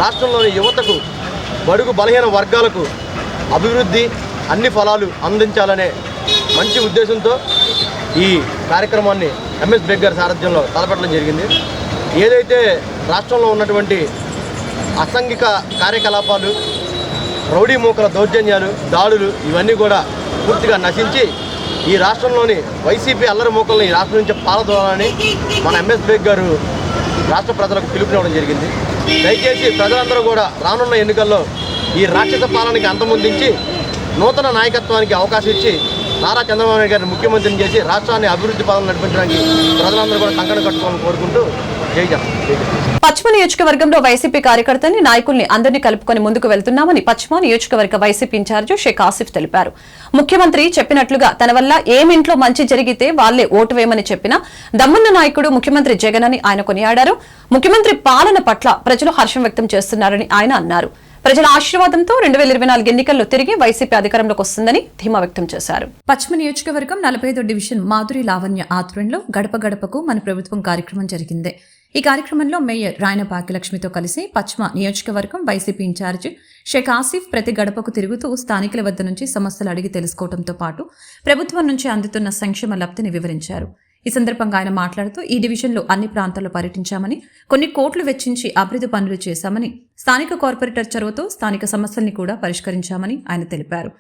రాష్ట్రంలోని యువతకు, బడుగు బలహీన వర్గాలకు అభివృద్ధి అన్ని ఫలాలు అందించాలనే మంచి ఉద్దేశంతో ఈ కార్యక్రమాన్ని ఎంఎస్ బెగ్ సారథ్యంలో తలపెట్టడం జరిగింది. ఏదైతే రాష్ట్రంలో ఉన్నటువంటి అసాంఘిక కార్యకలాపాలు, రౌడీ మూకల దౌర్జన్యాలు, దాడులు ఇవన్నీ కూడా పూర్తిగా నశించి ఈ రాష్ట్రంలోని వైసీపీ అల్లరి మూకల్ని ఈ రాష్ట్రం నుంచి పారదోలాలని మన ఎంఎస్ బెగ్ గారు రాష్ట్ర ప్రజలకు పిలుపునివ్వడం జరిగింది. దయచేసి ప్రజలందరూ కూడా రానున్న ఎన్నికల్లో ఈ రాక్షస పాలనకి అంతమొందించి నూతన నాయకత్వానికి అవకాశం ఇచ్చి నారా చంద్రబాబు నాయుడు గారిని ముఖ్యమంత్రిని చేసి రాష్ట్రాన్ని అభివృద్ధి పాలన నడిపించడానికి ప్రజలందరూ కూడా కంకణం కట్టుకోవాలని కోరుకుంటూ జై జగన్. పశ్చిమ నియోజకవర్గంలో వైసీపీ కార్యకర్తల్ని, నాయకుల్ని అందరినీ కలుపుకొని ముందుకు వెళ్తున్నామని పశ్చిమ నియోజకవర్గ వైసీపీ ఇన్ఛార్జి షేక్ ఆసిఫ్ తెలిపారు. ముఖ్యమంత్రి చెప్పినట్లుగా తన వల్ల ఏమింట్లో మంచి జరిగితే వాళ్లే ఓటు వేయమని చెప్పిన దమ్మున్న నాయకుడు ముఖ్యమంత్రి జగన్ అని ఆయన కొనియాడారు. ముఖ్యమంత్రి పాలన పట్ల ప్రజలు హర్షం వ్యక్తం చేస్తున్నారని ఆయన అన్నారు. ప్రజల ఆశీర్వాదంతో 2024 ఎన్నికల్లో తిరిగి వైసీపీ అధికారంలోకి వస్తుందని ధీమా వ్యక్తం చేశారు. పశ్చిమ నియోజకవర్గం 45వ డివిజన్ మాధురి లావణ్య ఆధ్వర్యంలో గడప గడపకు మన ప్రభుత్వం కార్యక్రమం జరిగింది. ఈ కార్యక్రమంలో మేయర్ రాయన భాగ్యలక్ష్మితో కలిసి పశ్చిమ నియోజకవర్గం వైసీపీ ఇన్ఛార్జి షేక్ ఆసిఫ్ ప్రతి గడపకు తిరుగుతూ స్థానికుల వద్ద నుంచి సమస్యలు అడిగి తెలుసుకోవడంతో పాటు ప్రభుత్వం నుంచి అందుతున్న సంక్షేమ లబ్ధిని వివరించారు. ఈ సందర్భంగా ఆయన మాట్లాడుతూ ఈ డివిజన్లో అన్ని ప్రాంతాల్లో పర్యటించామని, కొన్ని కోట్లు వెచ్చించి అభివృద్ధి పనులు చేశామని, స్థానిక కార్పొరేటర్ చొరవతో స్థానిక సమస్యల్ని కూడా పరిష్కరించామని ఆయన తెలిపారు.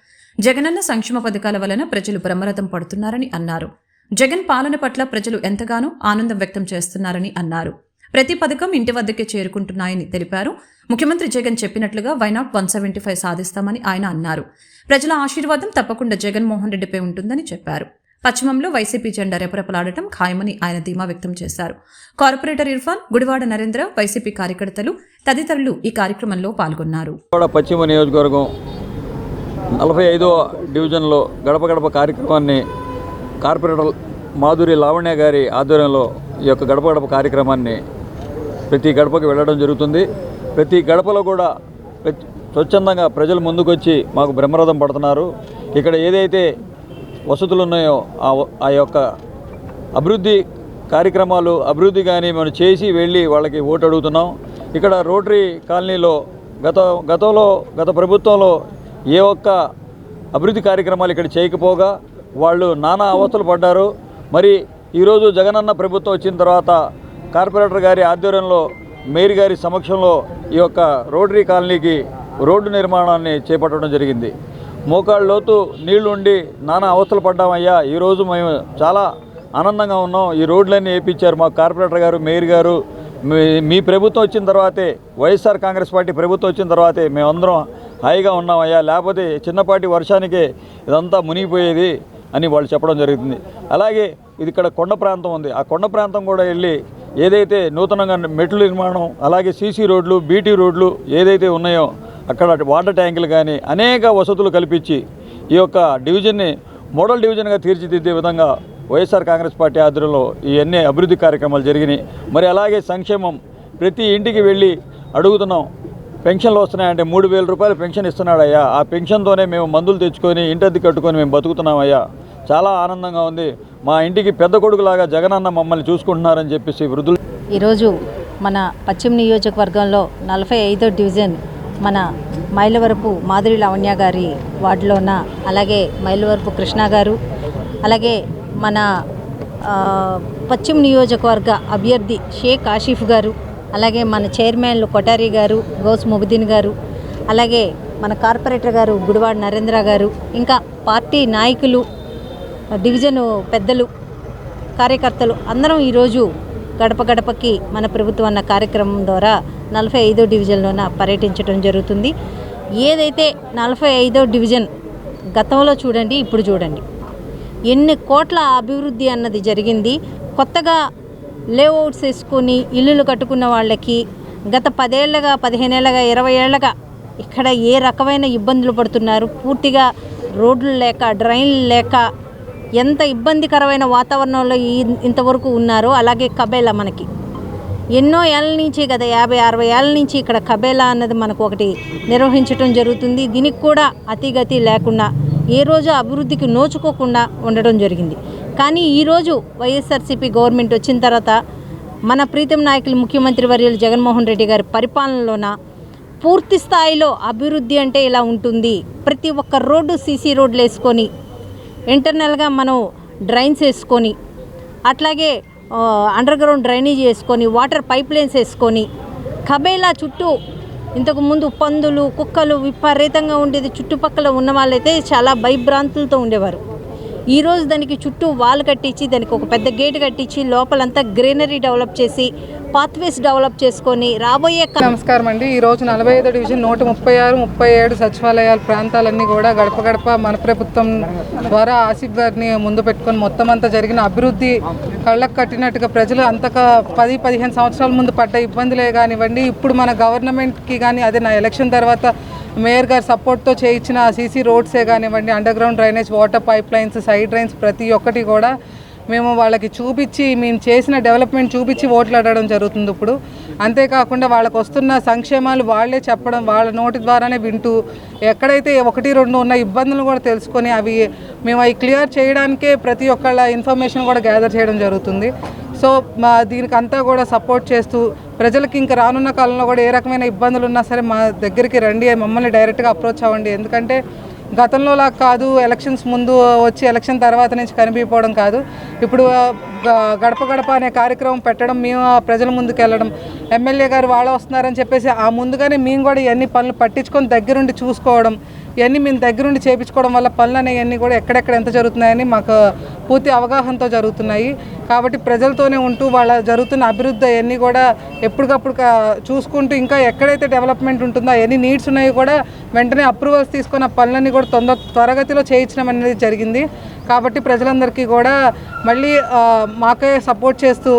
జగనన్న సంక్షేమ పథకాల వలన ప్రజలు బ్రహ్మరథం పడుతున్నారని అన్నారు. జగన్ పాలన పట్ల ప్రజలు ఎంతగానో ఆనందం వ్యక్తం చేస్తున్నారని అన్నారు. ప్రతి పథకం ఇంటి వద్దకే చేరుకుంటున్నాయని తెలిపారు. ముఖ్యమంత్రి జగన్ చెప్పినట్లుగా వైనాట్ 175 సాధిస్తామని ఆయన అన్నారు. ప్రజల ఆశీర్వాదం తప్పకుండా జగన్మోహన్ రెడ్డిపై ఉంటుందని చెప్పారు. పశ్చిమంలో వైసీపీ జెండా రెపరెపలాడటం ఖాయమని ఆయన ధీమా వ్యక్తం చేశారు. కార్పొరేటర్ ఇర్ఫాన్, గుడివాడ నరేంద్ర, వైసీపీ కార్యకర్తలు తదితరులు ఈ కార్యక్రమంలో పాల్గొన్నారు. పశ్చిమ నియోజకవర్గం 45వ డివిజన్లో గడప గడప కార్యక్రమాన్ని కార్పొరేటర్ మాధురి లావణ్య గారి ఆధ్వర్యంలో ఈ యొక్క గడప గడప కార్యక్రమాన్ని ప్రతి గడపకి వెళ్ళడం జరుగుతుంది. ప్రతి గడపలో కూడా స్వచ్ఛందంగా ప్రజలు ముందుకొచ్చి మాకు బ్రహ్మరథం పడుతున్నారు. ఇక్కడ ఏదైతే వసతులు ఉన్నాయో ఆ యొక్క అభివృద్ధి కార్యక్రమాలు అభివృద్ధి కానీ మనం చేసి వెళ్ళి వాళ్ళకి ఓటు అడుగుతున్నాం. ఇక్కడ రోటరీ కాలనీలో గత ప్రభుత్వంలో ఏ ఒక్క అభివృద్ధి కార్యక్రమాలు ఇక్కడ చేయకపోగా వాళ్ళు నానా అవస్థలు పడ్డారు. మరి ఈరోజు జగనన్న ప్రభుత్వం వచ్చిన తర్వాత కార్పొరేటర్ గారి ఆధ్వర్యంలో మేయర్ గారి సమక్షంలో ఈ యొక్క రోటరీ కాలనీకి రోడ్డు నిర్మాణాన్ని చేపట్టడం జరిగింది. మోకాళ్ళ లోతు నీళ్లు ఉండి నానా అవస్థలు పడ్డామయ్యా. ఈరోజు మేము చాలా ఆనందంగా ఉన్నాం. ఈ రోడ్లన్నీ వేయించారు మా కార్పొరేటర్ గారు, మేయర్ గారు. మీ ప్రభుత్వం వచ్చిన తర్వాతే, వైఎస్ఆర్ కాంగ్రెస్ పార్టీ ప్రభుత్వం వచ్చిన తర్వాతే మేమందరం హాయిగా ఉన్నామయ్యా, లేకపోతే చిన్నపాటి వర్షానికే ఇదంతా మునిగిపోయేది అని వాళ్ళు చెప్పడం జరుగుతుంది. అలాగే ఇది ఇక్కడ కొండ ప్రాంతం ఉంది. ఆ కొండ ప్రాంతం కూడా వెళ్ళి ఏదైతే నూతనంగా మెట్ల నిర్మాణం, అలాగే సీసీ రోడ్లు, బీటీ రోడ్లు ఏదైతే ఉన్నాయో అక్కడ వాటర్ ట్యాంకులు కానీ అనేక వసతులు కల్పించి ఈ యొక్క డివిజన్ని మోడల్ డివిజన్గా తీర్చిదిద్దే విధంగా వైఎస్ఆర్ కాంగ్రెస్ పార్టీ ఆధ్వర్యంలో ఈ అన్ని అభివృద్ధి కార్యక్రమాలు జరిగినాయి. మరి అలాగే సంక్షేమం ప్రతి ఇంటికి వెళ్ళి అడుగుతున్నాం. పెన్షన్లు వస్తున్నాయంటే 3,000 రూపాయలు పెన్షన్ ఇస్తున్నాడయ్యా. ఆ పెన్షన్తోనే మేము మందులు తెచ్చుకొని ఇంటద్దె కట్టుకొని మేము బతుకుతున్నామయ్యా. చాలా ఆనందంగా ఉంది. మా ఇంటికి పెద్ద కొడుకులాగా జగనన్న మమ్మల్ని చూసుకుంటున్నారని చెప్పేసి వృద్ధులు. ఈరోజు మన పశ్చిమ నియోజకవర్గంలో 45వ డివిజన్ మన మైలవరపు మాధురి లావణ్య గారి వార్డులోన, అలాగే మైలవరపు కృష్ణ గారు, అలాగే మన పశ్చిమ నియోజకవర్గ అభ్యర్థి షేక్ ఆసిఫ్ గారు, అలాగే మన చైర్మన్లు కొటారి గారు, గౌస్ మొబుద్దీన్ గారు, అలాగే మన కార్పొరేటర్ గారు గుడివాడ నరేంద్ర గారు, ఇంకా పార్టీ నాయకులు, డివిజను పెద్దలు, కార్యకర్తలు అందరం ఈరోజు గడప గడపకి మన ప్రభుత్వం అన్న కార్యక్రమం ద్వారా 45వ డివిజన్లోన పర్యటించడం జరుగుతుంది. ఏదైతే 45వ డివిజన్ గతంలో చూడండి, ఇప్పుడు చూడండి, ఎన్ని కోట్ల అభివృద్ధి అన్నది జరిగింది. కొత్తగా లేఅవుట్స్ వేసుకొని ఇల్లులు కట్టుకున్న వాళ్ళకి గత 10 ఏళ్ళగా, 15 ఏళ్ళగా, 20 ఏళ్ళగా ఇక్కడ ఏ రకమైన ఇబ్బందులు పడుతున్నారు. పూర్తిగా రోడ్లు లేక, డ్రైన్లు లేక ఎంత ఇబ్బందికరమైన వాతావరణంలో ఇంతవరకు ఉన్నారో. అలాగే కబేలా మనకి ఎన్నో ఏళ్ళ నుంచి, గత 50-60 ఏళ్ళ నుంచి ఇక్కడ కబేలా అన్నది మనకు ఒకటి నిర్వహించడం జరుగుతుంది. దీనికి కూడా అతిగతి లేకుండా ఏ రోజు అభివృద్ధికి నోచుకోకుండా ఉండడం జరిగింది. కానీ ఈరోజు వైఎస్ఆర్సీపీ గవర్నమెంట్ వచ్చిన తర్వాత మన ప్రీతం నాయకులు ముఖ్యమంత్రి వర్యులు జగన్మోహన్ రెడ్డి గారి పరిపాలనలోన పూర్తి స్థాయిలో అభివృద్ధి అంటే ఇలా ఉంటుంది. ప్రతి ఒక్క రోడ్డు సీసీ రోడ్లు వేసుకొని, ఇంటర్నల్గా మనం డ్రైన్స్ వేసుకొని, అట్లాగే అండర్ గ్రౌండ్ డ్రైనేజ్ వేసుకొని, వాటర్ పైప్ లైన్స్ వేసుకొని, కబేలా చుట్టూ ఇంతకుముందు పందులు కుక్కలు విపరీతంగా ఉండేది. చుట్టుపక్కల ఉన్న వాళ్ళైతే చాలా భయభ్రాంతులతో ఉండేవారు. ఈరోజు దానికి చుట్టూ వాల్ కట్టించి, దానికి ఒక పెద్ద గేట్ కట్టించి, లోపలంతా గ్రీనరీ డెవలప్ చేసి, పాత్వేస్ డెవలప్ చేసుకొని రాబోయే. నమస్కారం అండి. ఈరోజు 45వ డివిజన్ 136, 37 సచివాలయాల ప్రాంతాలన్నీ కూడా గడప గడప మన ప్రభుత్వం ద్వారా ఆసిఫ్ గారిని ముందు పెట్టుకొని మొత్తం అంతా జరిగిన అభివృద్ధి కళ్ళకు కట్టినట్టుగా ప్రజలు అంతగా 10-15 సంవత్సరాల ముందు పడ్డ ఇబ్బందులే కానివ్వండి, ఇప్పుడు మన గవర్నమెంట్కి కానీ అదే నా ఎలక్షన్ తర్వాత మేయర్ గారు సపోర్ట్తో చేయించిన సీసీ రోడ్సే కానివ్వండి, under ground drainage, water pipe lines, side drains ప్రతి ఒక్కటి కూడా మేము వాళ్ళకి చూపించి, మేము చేసిన డెవలప్మెంట్ చూపించి ఓట్లు అడగడం జరుగుతుంది ఇప్పుడు. అంతేకాకుండా వాళ్ళకు వస్తున్న సంక్షేమాలు వాళ్ళే చెప్పడం, వాళ్ళ నోటి ద్వారానే వింటూ, ఎక్కడైతే 1-2 ఉన్న ఇబ్బందులు కూడా తెలుసుకొని మేము అవి క్లియర్ చేయడానికే ప్రతి ఒక్కళ్ళ ఇన్ఫర్మేషన్ కూడా గ్యాదర్ చేయడం జరుగుతుంది. సో దీనికి అంతా కూడా సపోర్ట్ చేస్తూ ప్రజలకి ఇంకా రానున్న కాలంలో కూడా ఏ రకమైన ఇబ్బందులు ఉన్నా సరే మా దగ్గరికి రండి, మమ్మల్ని డైరెక్ట్గా అప్రోచ్ అవ్వండి. ఎందుకంటే గతంలో లాగా కాదు, ఎలక్షన్స్ ముందు వచ్చి ఎలక్షన్ తర్వాత నుంచి కనిపించడం కాదు. ఇప్పుడు గడప గడప అనే కార్యక్రమం పెట్టడం, మేము ప్రజల ముందుకు వెళ్ళడం, ఎమ్మెల్యే గారు వాళ్ళు వస్తున్నారని చెప్పేసి ఆ ముందుగానే మేము కూడా ఇవన్నీ పనులు పట్టించుకొని దగ్గరుండి చూసుకోవడం, ఇవన్నీ మేము దగ్గరుండి చేయించుకోవడం వల్ల పనులు అనేవన్నీ కూడా ఎక్కడెక్కడ ఎంత జరుగుతున్నాయని మాకు పూర్తి అవగాహనతో జరుగుతున్నాయి. కాబట్టి ప్రజలతోనే ఉంటూ వాళ్ళ జరుగుతున్న అభివృద్ధి అవన్నీ కూడా ఎప్పటికప్పుడు చూసుకుంటూ, ఇంకా ఎక్కడైతే డెవలప్మెంట్ ఉంటుందో అవన్నీ నీడ్స్ ఉన్నాయో కూడా వెంటనే అప్రూవల్స్ తీసుకొని ఆ పనులన్నీ కూడా త్వరగతిలో చేయించడం అనేది జరిగింది. కాబట్టి ప్రజలందరికీ కూడా మళ్ళీ మాకే సపోర్ట్ చేస్తూ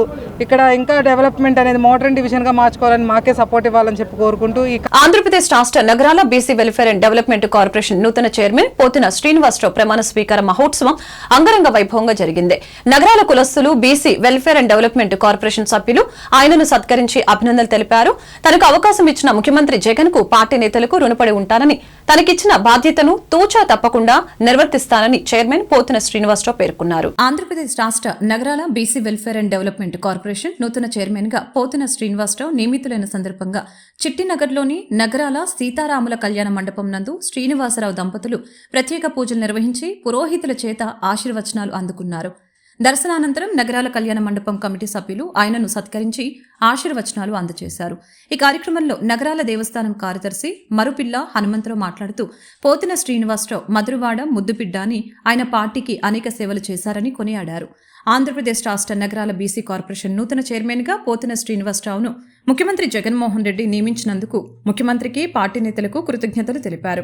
ఇక్కడ ఇంకా డెవలప్మెంట్ అనేది మోడర్న్ డివిజన్గా మార్చుకోవాలని మాకే సపోర్ట్ ఇవ్వాలని చెప్పి కోరుకుంటూ. ఆంధ్రప్రదేశ్ రాష్ట్ర నగరాల BC welfare and development corporation నూతన చైర్మన్ పోతిన శ్రీనివాసరావు ప్రమాణ స్వీకార మహోత్సవం అంగరంగ వైభవంగా జరిగింది. నగరాల కులస్తులు BC welfare and development corporation సభ్యులు ఆయనను సత్కరించి అభినందనలు తెలిపారు. తనకు అవకాశం ఇచ్చిన ముఖ్యమంత్రి జగన్ కు పార్టీ నేతలకు రుణపడి ఉంటానని, తనకిచ్చిన బాధ్యతను తూచా తప్పకుండా నిర్వర్తిస్తానని చైర్మన్ పోతిన శ్రీనివాసరావు పేర్కొన్నారు. ఆంధ్రప్రదేశ్ రాష్ట్ర నగరాల BC welfare and development corporation నూతన చైర్మన్ గా పోతిన శ్రీనివాసరావు నియమితులైన సందర్భంగా చిట్టినగర్లోని నగరాల సీతారాముల కళ్యాణ మండపం నందు శ్రీనివాసరావు దంపతులు ప్రత్యేక పూజలు నిర్వహించి పురోహితుల చేత ఆశీర్వచనాలు అందుకున్నారు. దర్శనానంతరం నగరాల కళ్యాణ మండపం కమిటీ సభ్యులు ఆయనను సత్కరించి ఆశీర్వచనాలు అందజేశారు. ఈ కార్యక్రమంలో నగరాల దేవస్థానం కార్యదర్శి మరుపిల్ల హనుమంతరావు మాట్లాడుతూ పోతిన శ్రీనివాసరావు మధురవాడ ముద్దుబిడ్డ అని ఆయన పార్టీకి అనేక సేవలు చేశారని కొనియాడారు. ఆంధ్రప్రదేశ్ రాష్ట్ర నగరాల బీసీ కార్పొరేషన్ నూతన చైర్మన్గా పోతిన శ్రీనివాసరావును ముఖ్యమంత్రి జగన్మోహన్ రెడ్డి నియమించినందుకు ముఖ్యమంత్రికి, పార్టీ నేతలకు కృతజ్ఞతలు తెలిపారు.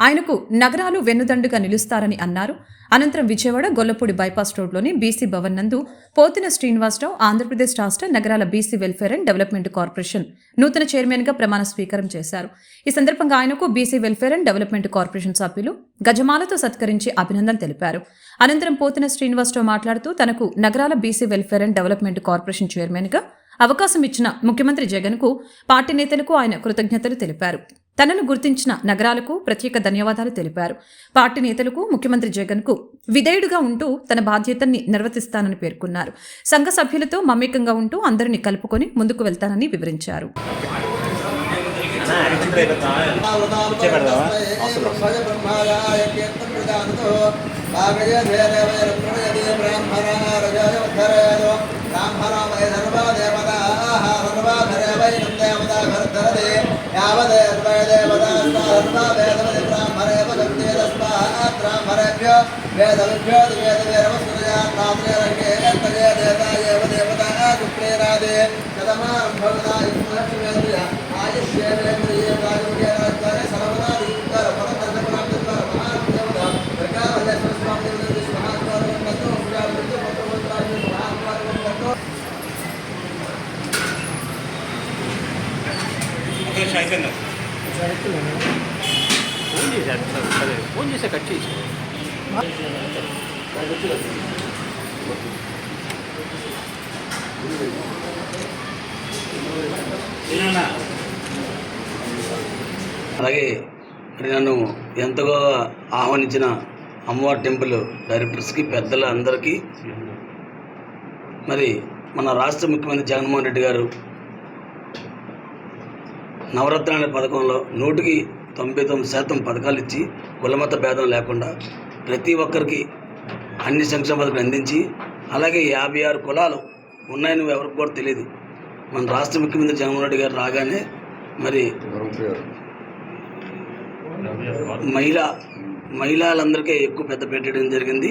ఆయనకు నగరాలు వెన్నుదండుగా నిలుస్తారని అన్నారు. అనంతరం విజయవాడ గొల్లపూడి బైపాస్ రోడ్లోని బీసీ భవన్ నందు పోతిన శ్రీనివాసరావు ఆంధ్రప్రదేశ్ రాష్ట్ర నగరాల BC welfare and development corporation నూతన చైర్మన్గా ప్రమాణ స్వీకారం చేశారు. ఈ సందర్భంగా ఆయనకు BC welfare and development corporation సభ్యులు గజమాలతో సత్కరించి అభినందనలు తెలిపారు. అనంతరం పోతిన శ్రీనివాసరావు మాట్లాడుతూ తనకు నగరాల BC welfare and development corporation చైర్మన్గా అవకాశం ఇచ్చిన ముఖ్యమంత్రి జగన్ కు, పార్టీ నేతలకు ఆయన కృతజ్ఞతలు తెలిపారు. తనను గుర్తించిన నగరాలకు ప్రత్యేక ధన్యవాదాలు తెలిపారు. పార్టీ నేతలకు, ముఖ్యమంత్రి జగన్ కు విధేయుడుగా ఉంటూ తన బాధ్యతల్ని నిర్వర్తిస్తానని పేర్కొన్నారు. సంఘ సభ్యులతో మమేకంగా ఉంటూ అందరినీ కలుపుకొని ముందుకు వెళ్తానని వివరించారు. ఫోన్ చేసా కట్ చేసి అలాగే నన్ను ఎంతగా ఆహ్వానించిన అమ్మవారి టెంపుల్ డైరెక్టర్స్కి, పెద్దల అందరికీ, మరి మన రాష్ట్ర ముఖ్యమంత్రి జగన్మోహన్ రెడ్డి గారు నవరత్నాల పథకంలో 99% పథకాలు ఇచ్చి కులమత భేదం లేకుండా ప్రతి ఒక్కరికి అన్ని సంక్షేమ పథకాలు అందించి, అలాగే 56 కులాలు ఉన్నాయని ఎవరికి కూడా తెలియదు. మన రాష్ట్ర ముఖ్యమంత్రి జగన్మోహన్ రెడ్డి గారు రాగానే మరి మహిళలందరికీ ఎక్కువ పెద్ద పెట్టడం జరిగింది.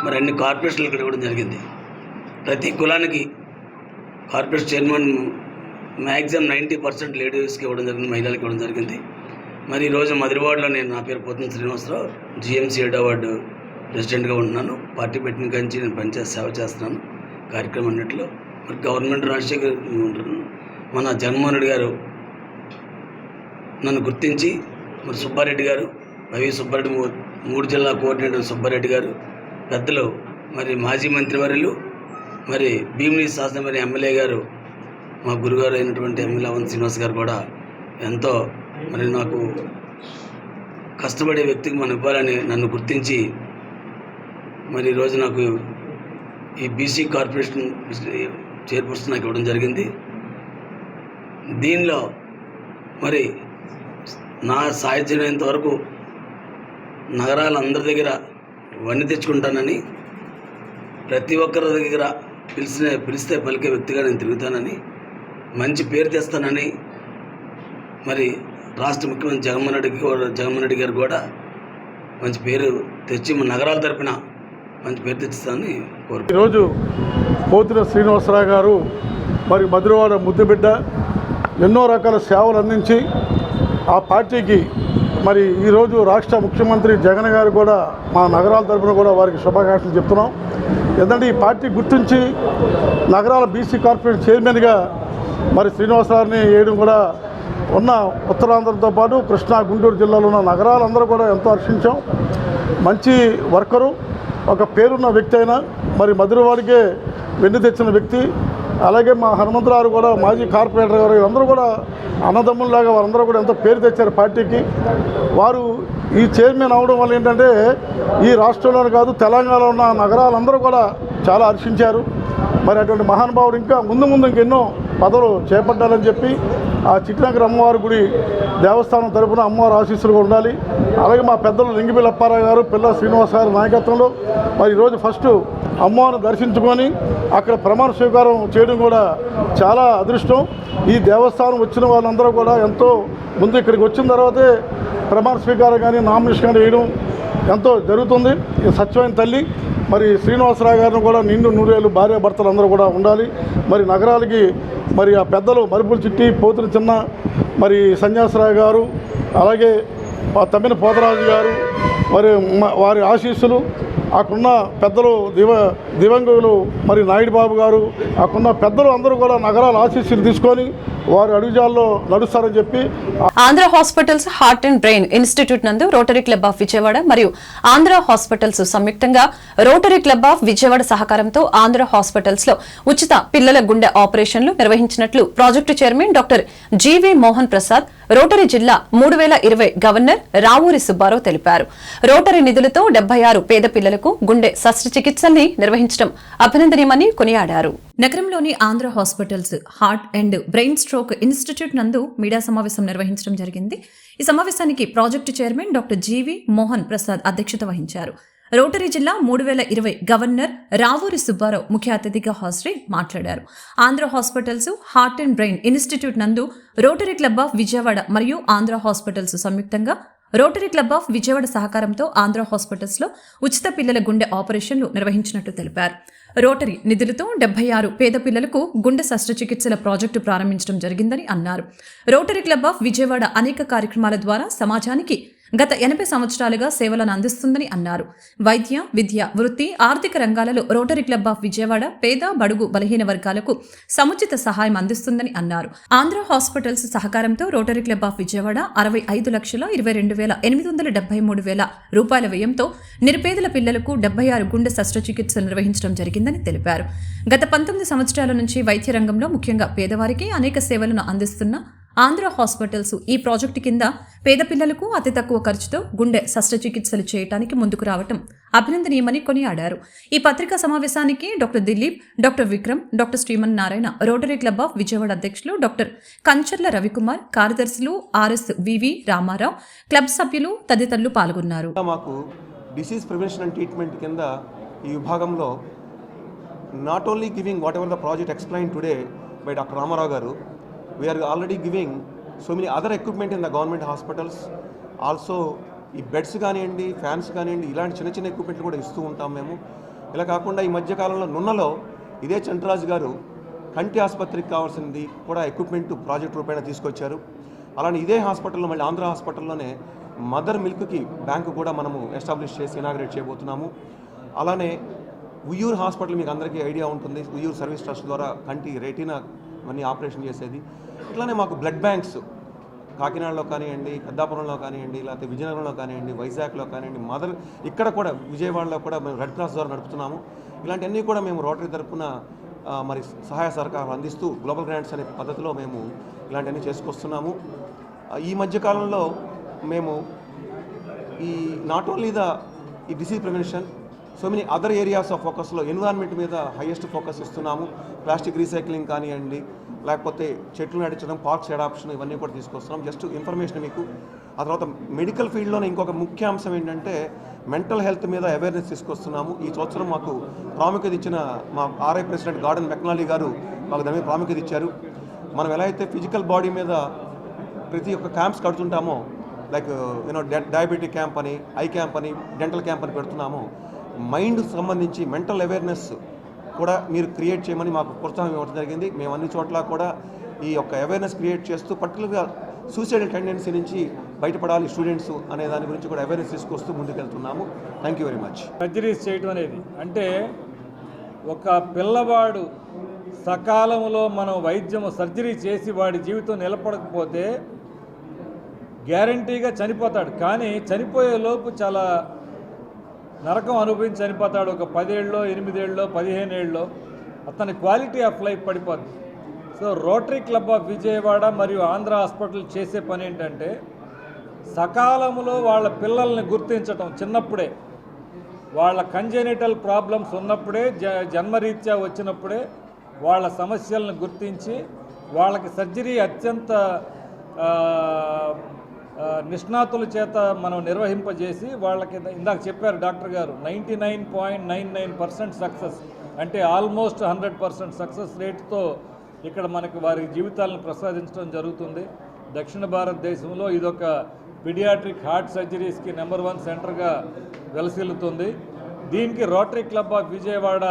మరి అన్ని కార్పొరేషన్లు ఇక్కడ ఇవ్వడం జరిగింది. ప్రతి కులానికి కార్పొరేషన్ చైర్మన్ మ్యాక్సిమం 90% లేడీస్కి ఇవ్వడం జరిగింది, మహిళలకు ఇవ్వడం జరిగింది. మరి ఈరోజు మధురవాడలో నా పేరు పోతున్న శ్రీనివాసరావు, GMC 7వ వార్డు ప్రెసిడెంట్గా ఉంటున్నాను. పార్టీ పెట్టిన కంచి నేను పనిచేసి సేవ చేస్తున్నాను కార్యక్రమం అన్నింటిలో. మరి గవర్నమెంట్ రాజశేఖర్ మన జగన్మోహన్ రెడ్డి గారు నన్ను గుర్తించి, మరి సుబ్బారెడ్డి గారు, సుబ్బారెడ్డి 3 జిల్లా కోఆర్డినేటర్ సుబ్బారెడ్డి గారు, పెద్దలు మరి మాజీ మంత్రివర్యులు, మరి భీమిలి శాసనసభ ఎమ్మెల్యే గారు, మా గురుగారు అయినటువంటి ఎమ్మెల్యే అవంతి శ్రీనివాస్ గారు కూడా ఎంతో మరి నాకు కష్టపడే వ్యక్తికి మనం ఇవ్వాలని నన్ను గుర్తించి మరి ఈరోజు నాకు ఈ బీసీ కార్పొరేషన్ చైర్పర్సన్ నాకు ఇవ్వడం జరిగింది. దీనిలో మరి నా సాధ్యమైనంత వరకు నగరాలందరి దగ్గర వన్నీ తెచ్చుకుంటానని, ప్రతి ఒక్కరి దగ్గర పిలిస్తే పలికే వ్యక్తిగా నేను తిరుగుతానని, మంచి పేరు తెస్తానని, మరి రాష్ట్ర ముఖ్యమంత్రి జగన్మోహన్ రెడ్డి గారు కూడా మంచి పేరు తెచ్చి మన నగరాల తరపున మంచి పేరు తెచ్చిస్తానని కోరుకుంటున్నాను. ఈరోజు పోతున్న శ్రీనివాసరావు గారు మరి మధురవాడ ముద్దుబిడ్డ, ఎన్నో రకాల సేవలు అందించి ఆ పార్టీకి మరి ఈరోజు రాష్ట్ర ముఖ్యమంత్రి జగన్ గారు కూడా మా నగరాల తరపున కూడా వారికి శుభాకాంక్షలు చెప్తున్నాం. ఎందుకంటే ఈ పార్టీ గుర్తించి నగరాల బీసీ కార్పొరేషన్ చైర్మన్గా మరి శ్రీనివాసరావుని వేయడం కూడా ఉన్న ఉత్తరాంధ్రతో పాటు కృష్ణా, గుంటూరు జిల్లాలో ఉన్న నగరాలందరూ కూడా ఎంతో హర్షించాం. మంచి వర్కరు, ఒక పేరున్న వ్యక్తి అయినా మరి మధురవాడికే వెన్ను తెచ్చిన వ్యక్తి. అలాగే మా హనుమంతరావు కూడా మాజీ కార్పొరేటర్ గారు, అందరూ కూడా అన్నదమ్ముల్లాగా వారందరూ కూడా ఎంతో పేరు తెచ్చారు పార్టీకి. వారు ఈ చైర్మన్ అవడం వల్ల ఏంటంటే ఈ రాష్ట్రంలోనే కాదు తెలంగాణలో ఉన్న నగరాలందరూ కూడా చాలా హర్షించారు. మరి అటువంటి మహానుభావుడు ఇంకా ముందు ఇంకెన్నో పదవులు చేపట్టాలని చెప్పి ఆ చిట్నగర్ అమ్మవారి గుడి దేవస్థానం తరపున అమ్మవారి ఆశీస్సులు ఉండాలి. అలాగే మా పెద్దలు లింగిపిల్లి అప్పారావు గారు, పిల్ల శ్రీనివాస్ గారి నాయకత్వంలో మరి ఈరోజు ఫస్ట్ అమ్మవారిని దర్శించుకొని అక్కడ ప్రమాణ స్వీకారం చేయడం కూడా చాలా అదృష్టం. ఈ దేవస్థానం వచ్చిన వాళ్ళందరూ కూడా ఎంతో ముందు ఇక్కడికి వచ్చిన తర్వాతే ప్రమాణ స్వీకారం కానీ నామినేషన్ కానీ వేయడం ఎంతో జరుగుతుంది. ఈ సత్యమైన తల్లి మరి శ్రీనివాసరావు గారిని కూడా నిండు నూరేళ్ళు భార్యాభర్తలు అందరూ కూడా ఉండాలి. మరి నగరాలకి మరి ఆ పెద్దలు మరుపుల చిట్టి, పోతుల చిన్న, మరి సన్యాసరావు గారు, అలాగే తమ్మిన పోతరాజు గారు, మరి వారి ఆశీస్సులు, అక్కడున్న పెద్దలు దివంగతులు మరి నాయుడు బాబు గారు, అక్కడున్న పెద్దలు అందరూ కూడా నగరాల ఆశీస్సులు తీసుకొని వారి అడుగుజాల్లో నడుస్తారని చెప్పి Andhra hospitals heart and brain institute నందు రోటరీ క్లబ్ ఆఫ్ విజయవాడ మరియు ఆంధ్ర హాస్పిటల్స్ సంయుక్తంగా రోటరీ క్లబ్ ఆఫ్ విజయవాడ సహకారంతో ఆంధ్ర హాస్పిటల్స్ లో ఉచిత పిల్లల గుండె ఆపరేషన్లు నిర్వహించినట్లు project chairman doctor GV Mohan Prasad rotary జిల్లా 3020 గవర్నర్ రావూరి సుబ్బారావు తెలిపారు. రోటరీ నిధులతో 76 పేద పిల్లలకు గుండె శస్త్రచికిత్సల్ని నిర్వహించడం అభినందనీయమని కొనియాడారు. నగరంలోని Andhra hospitals heart and brain stroke institute నందు మీడియా సమావేశం నిర్వహించడం జరిగింది. ఈ సమావేశానికి project chairman doctor GV Mohan Prasad అధ్యక్షత వహించారు. రోటరీ జిల్లా 3020 గవర్నర్ రావూరి సుబ్బారావు ముఖ్య అతిథిగా హాజరై మాట్లాడారు. Andhra hospitals heart and brain institute నందు రోటరీ క్లబ్ ఆఫ్ విజయవాడ మరియు ఆంధ్ర హాస్పిటల్స్ సంయుక్తంగా రోటరీ క్లబ్ ఆఫ్ విజయవాడ సహకారంతో ఆంధ్ర హాస్పిటల్స్ లో ఉచిత పిల్లల గుండె ఆపరేషన్లు నిర్వహించినట్టు తెలిపారు. రోటరీ నిధులతో 76 పేద పిల్లలకు గుండె శస్త్రచికిత్సల ప్రాజెక్టు ప్రారంభించడం జరిగిందని అన్నారు. రోటరీ క్లబ్ ఆఫ్ విజయవాడ అనేక కార్యక్రమాల ద్వారా సమాజానికి గత 80 సంవత్సరాలుగా సేవలను అందిస్తుందని అన్నారు. వైద్య, విద్య, వృత్తి, ఆర్థిక రంగాలలో రోటరీ క్లబ్ ఆఫ్ విజయవాడ పేద, బడుగు, బలహీన వర్గాలకు సముచిత సహాయం అందిస్తుందని అన్నారు. ఆంధ్ర హాస్పిటల్స్ సహకారంతో రోటరీ క్లబ్ ఆఫ్ విజయవాడ 65,22,873,000 రూపాయల వ్యయంతో నిరుపేదల పిల్లలకు 76 గుండె శస్త్రచికిత్సలు నిర్వహించడం జరిగిందని తెలిపారు. గత 19 సంవత్సరాల నుంచి వైద్య రంగంలో ముఖ్యంగా పేదవారికి అనేక సేవలను అందిస్తున్న ఆంధ్ర హాస్పిటల్స్ ఈ ప్రాజెక్టు కింద పేద పిల్లలకు అతి తక్కువ ఖర్చుతో గుండె శస్త్రచికిత్సలు చేయడానికి ముందుకు రావటం అభినందనీయమని కొనియాడారు. ఈ పత్రికా సమావేశానికి doctor Dilip, doctor Vikram, doctor Sriman Narayana, rotary club of Vijayawada అధ్యక్షులు డాక్టర్ కంచర్ల రవికుమార్, కార్యదర్శులు ఆర్ఎస్ వివి రామారావు, క్లబ్ సభ్యులు తదితరులు పాల్గొన్నారు. మాకు డిసీజ్ ప్రివెన్షన్ అండ్ ట్రీట్మెంట్ కింద ఈ విభాగంలో not only giving whatever the project explain today by doctor Ramarao garu, we are already giving so many other equipment in the government hospitals. Also ఈ beds కానివ్వండి, fans కానివ్వండి, ఇలాంటి చిన్న చిన్న ఎక్విప్మెంట్లు కూడా ఇస్తూ ఉంటాం మేము. ఇలా కాకుండా ఈ మధ్యకాలంలో నున్నలో ఇదే చంద్రరాజు గారు కంటి ఆసుపత్రికి కావాల్సింది కూడా ఎక్విప్మెంట్ ప్రాజెక్ట్ రూపేణ తీసుకొచ్చారు. అలానే ఇదే హాస్పిటల్లో మళ్ళీ ఆంధ్ర హాస్పిటల్లోనే మదర్ మిల్క్కి బ్యాంకు కూడా మనము ఎస్టాబ్లిష్ చేసి ఇనాగ్రేట్ చేయబోతున్నాము. అలానే ఉయ్యూరు హాస్పిటల్ మీకు అందరికీ ఐడియా ఉంటుంది, ఉయ్యూరు సర్వీస్ ట్రస్ట్ ద్వారా కంటి రెటీనా అన్నీ ఆపరేషన్ చేసేది. ఇట్లానే మాకు బ్లడ్ బ్యాంక్స్ కాకినాడలో కానివ్వండి, పెద్దాపురంలో కానివ్వండి, లేకపోతే విజయనగరంలో కానివ్వండి, వైజాగ్లో కానివ్వండి, ఇక్కడ కూడా విజయవాడలో కూడా మేము రెడ్ క్రాస్ ద్వారా నడుపుతున్నాము. ఇలాంటివన్నీ కూడా మేము రోటరీ తరఫున మరి సహాయ సహకారాలు అందిస్తూ గ్లోబల్ గ్రాంట్స్ అనే పద్ధతిలో మేము ఇలాంటివన్నీ చేసుకొస్తున్నాము. ఈ మధ్యకాలంలో మేము ఈ నాట్ ఓన్లీ ఈ disease prevention, so many other areas of ఫోకస్లో ఎన్విరాన్మెంట్ మీద హైయెస్ట్ ఫోకస్ ఇస్తున్నాము. ప్లాస్టిక్ రీసైక్లింగ్ కానివ్వండి, లేకపోతే చెట్లు నడిచడం, పార్క్స్ అడాప్షన్, ఇవన్నీ కూడా తీసుకొస్తున్నాం. జస్ట్ ఇన్ఫర్మేషన్ మీకు. ఆ తర్వాత మెడికల్ ఫీల్డ్లోనే ఇంకొక ముఖ్య అంశం ఏంటంటే మెంటల్ హెల్త్ మీద అవేర్నెస్ తీసుకొస్తున్నాము. ఈ సంవత్సరం మాకు ప్రాముఖ్యత ఇచ్చిన మా ఆర్ఐ ప్రెసిడెంట్ గార్డెన్ మెక్నాలీ గారు మాకు దాని మీద ప్రాముఖ్యత ఇచ్చారు. మనం ఎలా అయితే ఫిజికల్ బాడీ మీద ప్రతి ఒక్క క్యాంప్స్ కడుతుంటామో, లైక్ డయాబెటిక్ క్యాంప్ అని, ఐ క్యాంప్ అని, డెంటల్ క్యాంప్ అని పెడుతున్నామో, మైండ్కి సంబంధించి మెంటల్ అవేర్నెస్ కూడా మీరు క్రియేట్ చేయమని మాకు ప్రోత్సాహం ఇవ్వడం జరిగింది. మేము అన్ని చోట్ల కూడా ఈ యొక్క అవేర్నెస్ క్రియేట్ చేస్తూ పర్టికులర్గా సూసైడల్ టెండెన్సీ నుంచి బయటపడాలి స్టూడెంట్స్ అనే దాని గురించి కూడా అవేర్నెస్ తీసుకొస్తూ ముందుకెళ్తున్నాము. Thank you very much. Surgeries చేయడం అనేది అంటే ఒక పిల్లవాడు సకాలంలో మనం సర్జరీ చేసి వాడి జీవితం నిలబడకపోతే గ్యారంటీగా చనిపోతాడు. కానీ చనిపోయే లోపు చాలా నరకం అనుభవించి చనిపోతాడు. ఒక 10 ఏళ్ళలో, 8 ఏళ్ళలో, 15 ఏళ్ళలో అతని క్వాలిటీ ఆఫ్ లైఫ్ పడిపోద్ది. So rotary club of Vijayawada మరియు ఆంధ్ర హాస్పిటల్ చేసే పని ఏంటంటే సకాలంలో వాళ్ళ పిల్లల్ని గుర్తించటం, చిన్నప్పుడే వాళ్ళ కంజెనిటల్ ప్రాబ్లమ్స్ ఉన్నప్పుడే, జన్మరీత్యా వచ్చినప్పుడే వాళ్ళ సమస్యలను గుర్తించి వాళ్ళకి సర్జరీ అత్యంత నిష్ణాతుల చేత మనం నిర్వహింపజేసి వాళ్ళకి, ఇందాక చెప్పారు డాక్టర్ గారు, 99.99% సక్సెస్ అంటే ఆల్మోస్ట్ 100% సక్సెస్ రేట్తో ఇక్కడ మనకి వారి జీవితాలను ప్రసాదించడం జరుగుతుంది. దక్షిణ భారతదేశంలో ఇదొక పీడియాట్రిక్ హార్ట్ సర్జరీస్కి నెంబర్ 1 సెంటర్గా వెలసిల్లుతుంది. దీనికి రోటరీ క్లబ్ ఆఫ్ విజయవాడ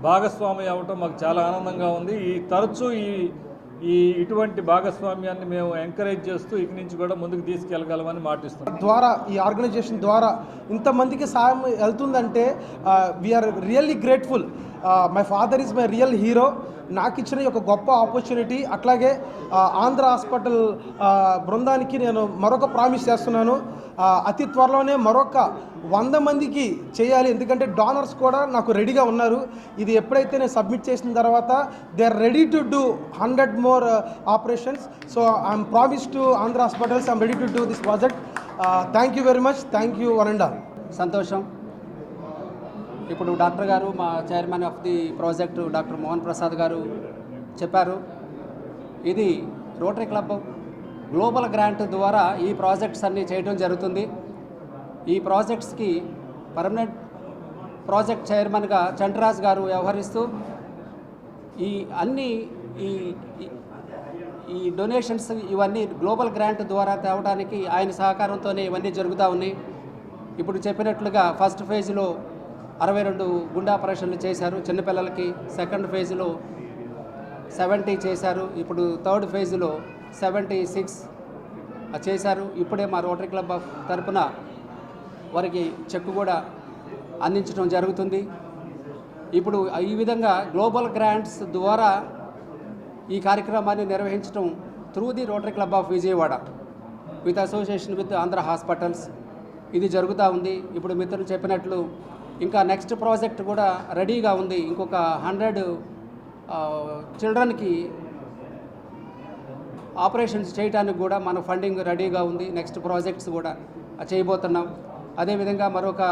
భాగస్వామి అవ్వటం మాకు చాలా ఆనందంగా ఉంది. తరచూ ఇటువంటి భాగస్వామ్యాన్ని మేము ఎంకరేజ్ చేస్తూ ఇక నుంచి కూడా ముందుకు తీసుకెళ్ళగలమని మాటిస్తున్నాం. ద్వారా ఈ ఆర్గనైజేషన్ ద్వారా ఇంతమందికి సాయం వెళ్తుందంటే we are really grateful. My father is my real hero. నాకు ఇచ్చిన ఒక గొప్ప ఆపర్చునిటీ. అట్లాగే ఆంధ్ర హాస్పిటల్ బృందానికి నేను మరొక ప్రామిస్ చేస్తున్నాను, అతి త్వరలోనే మరొక 100 మందికి చేయాలి. ఎందుకంటే డోనర్స్ కూడా నాకు రెడీగా ఉన్నారు. ఇది ఎప్పుడైతే నేను సబ్మిట్ చేసిన తర్వాత they are ready to do 100 more operations. So I'm promise to Andhra hospitals, I'm ready to do this project. Thank you very much. Thank you one and all. సంతోషం. ఇప్పుడు డాక్టర్ గారు, మా chairman of the project doctor Mohan Prasad garu చెప్పారు. ఇది rotary club global grant ద్వారా ఈ projects అన్నీ చేయడం జరుగుతుంది. ఈ ప్రాజెక్ట్స్కి పర్మనెంట్ ప్రాజెక్ట్ చైర్మన్గా చంద్రరాజ్ గారు వ్యవహరిస్తూ ఈ అన్ని ఈ డొనేషన్స్ ఇవన్నీ గ్లోబల్ గ్రాంట్ ద్వారా తేవడానికి ఆయన సహకారంతోనే ఇవన్నీ జరుగుతూ ఉన్నాయి. ఇప్పుడు చెప్పినట్లుగా ఫస్ట్ ఫేజ్లో 62 గుండె ఆపరేషన్లు చేశారు చిన్నపిల్లలకి. సెకండ్ ఫేజ్లో 70 చేశారు. ఇప్పుడు థర్డ్ ఫేజ్లో 76 చేశారు. ఇప్పుడే మా రోటరీ క్లబ్ తరపున వారికి చెక్ కూడా అందించడం జరుగుతుంది. ఇప్పుడు ఈ విధంగా గ్లోబల్ గ్రాంట్స్ ద్వారా ఈ కార్యక్రమాన్ని నిర్వహించడం through the rotary club of Vijayawada with association with Andhra hospitals ఇది జరుగుతూ ఉంది. ఇప్పుడు మిత్రులు చెప్పినట్లు ఇంకా నెక్స్ట్ ప్రాజెక్ట్ కూడా రెడీగా ఉంది. ఇంకొక 100 చిల్డ్రన్కి ఆపరేషన్స్ చేయడానికి కూడా మన ఫండింగ్ రెడీగా ఉంది. నెక్స్ట్ ప్రాజెక్ట్స్ కూడా చేయబోతున్నాం. అదేవిధంగా మరొక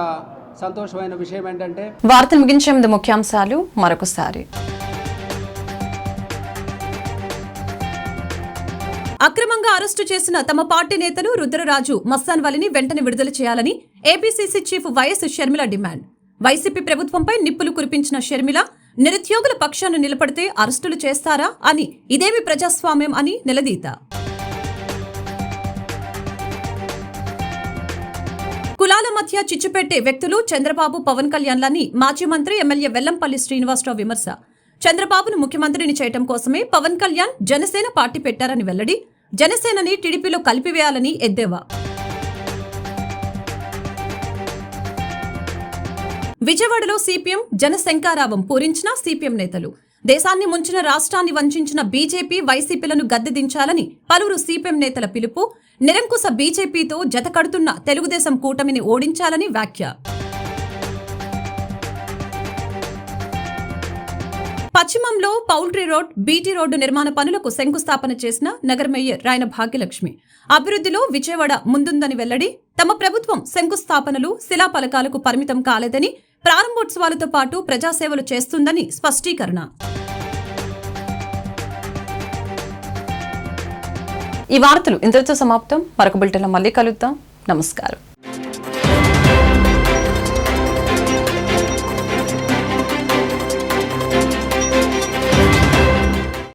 సంతోషమైన విషయం ఏంటంటే వార్తలు ముగించే ముందు ముఖ్యాంశాలు మరొకసారి. అక్రమంగా అరెస్టు చేసిన తమ పార్టీ నేతలు రుద్రరాజు, మస్తాన్వలిని వెంటనే విడుదల చేయాలని APCC chief YS Sharmila demand. YCP ప్రభుత్వంపై నిప్పులు కురిపించిన షర్మిల, నిరుద్యోగుల పక్షాన్ని నిలబడితే అరెస్టులు చేస్తారా అని, ఇదేమి ప్రజాస్వామ్యం అని నిలదీత. కులాల మధ్య చిచ్చుపెట్టే వ్యక్తులు చంద్రబాబు, పవన్ కళ్యాణ్లని మాజీ మంత్రి ఎమ్మెల్యే వెల్లంపల్లి శ్రీనివాసరావు విమర్శ. చంద్రబాబును ముఖ్యమంత్రిని చేయటం కోసమే పవన్ కళ్యాణ్ జనసేన పార్టీ పెట్టారని వెల్లడి. జనసేనని టీడీపీలో కలిపివేయాలని ఎద్దేవా. విజయవాడలో సిపిఎం జనశంకారావం పూరించిన సిపిఎం నేతలు. దేశాన్ని ముంచిన, రాష్ట్రాన్ని వంచిన బీజేపీ, వైసీపీలను గద్దెదించాలని పలువురు సిపిఎం నేతల పిలుపు. నిరంకుశ బీజేపీతో జతకడుతున్న తెలుగుదేశం కూటమిని ఓడించాలని వ్యాఖ్య. పశ్చిమంలో పౌల్ట్రీ రోడ్, బీటీ రోడ్డు నిర్మాణ పనులకు శంకుస్థాపన చేసిన నగర మేయర్ రాయన భాగ్యలక్ష్మి. అభివృద్ధిలో విజయవాడ ముందుందని వెల్లడి. తమ ప్రభుత్వం శంకుస్థాపనలు, శిలాఫలకాలకు పరిమితం కాలేదని, ప్రారంభోత్సవాలతో పాటు ప్రజాసేవలు చేస్తుందని స్పష్టీకరణ. ఈ వార్తలు ఇంతటితో సమాప్తం. మరొక బులెటిన్లో మళ్ళీ కలుద్దాం. నమస్కారం.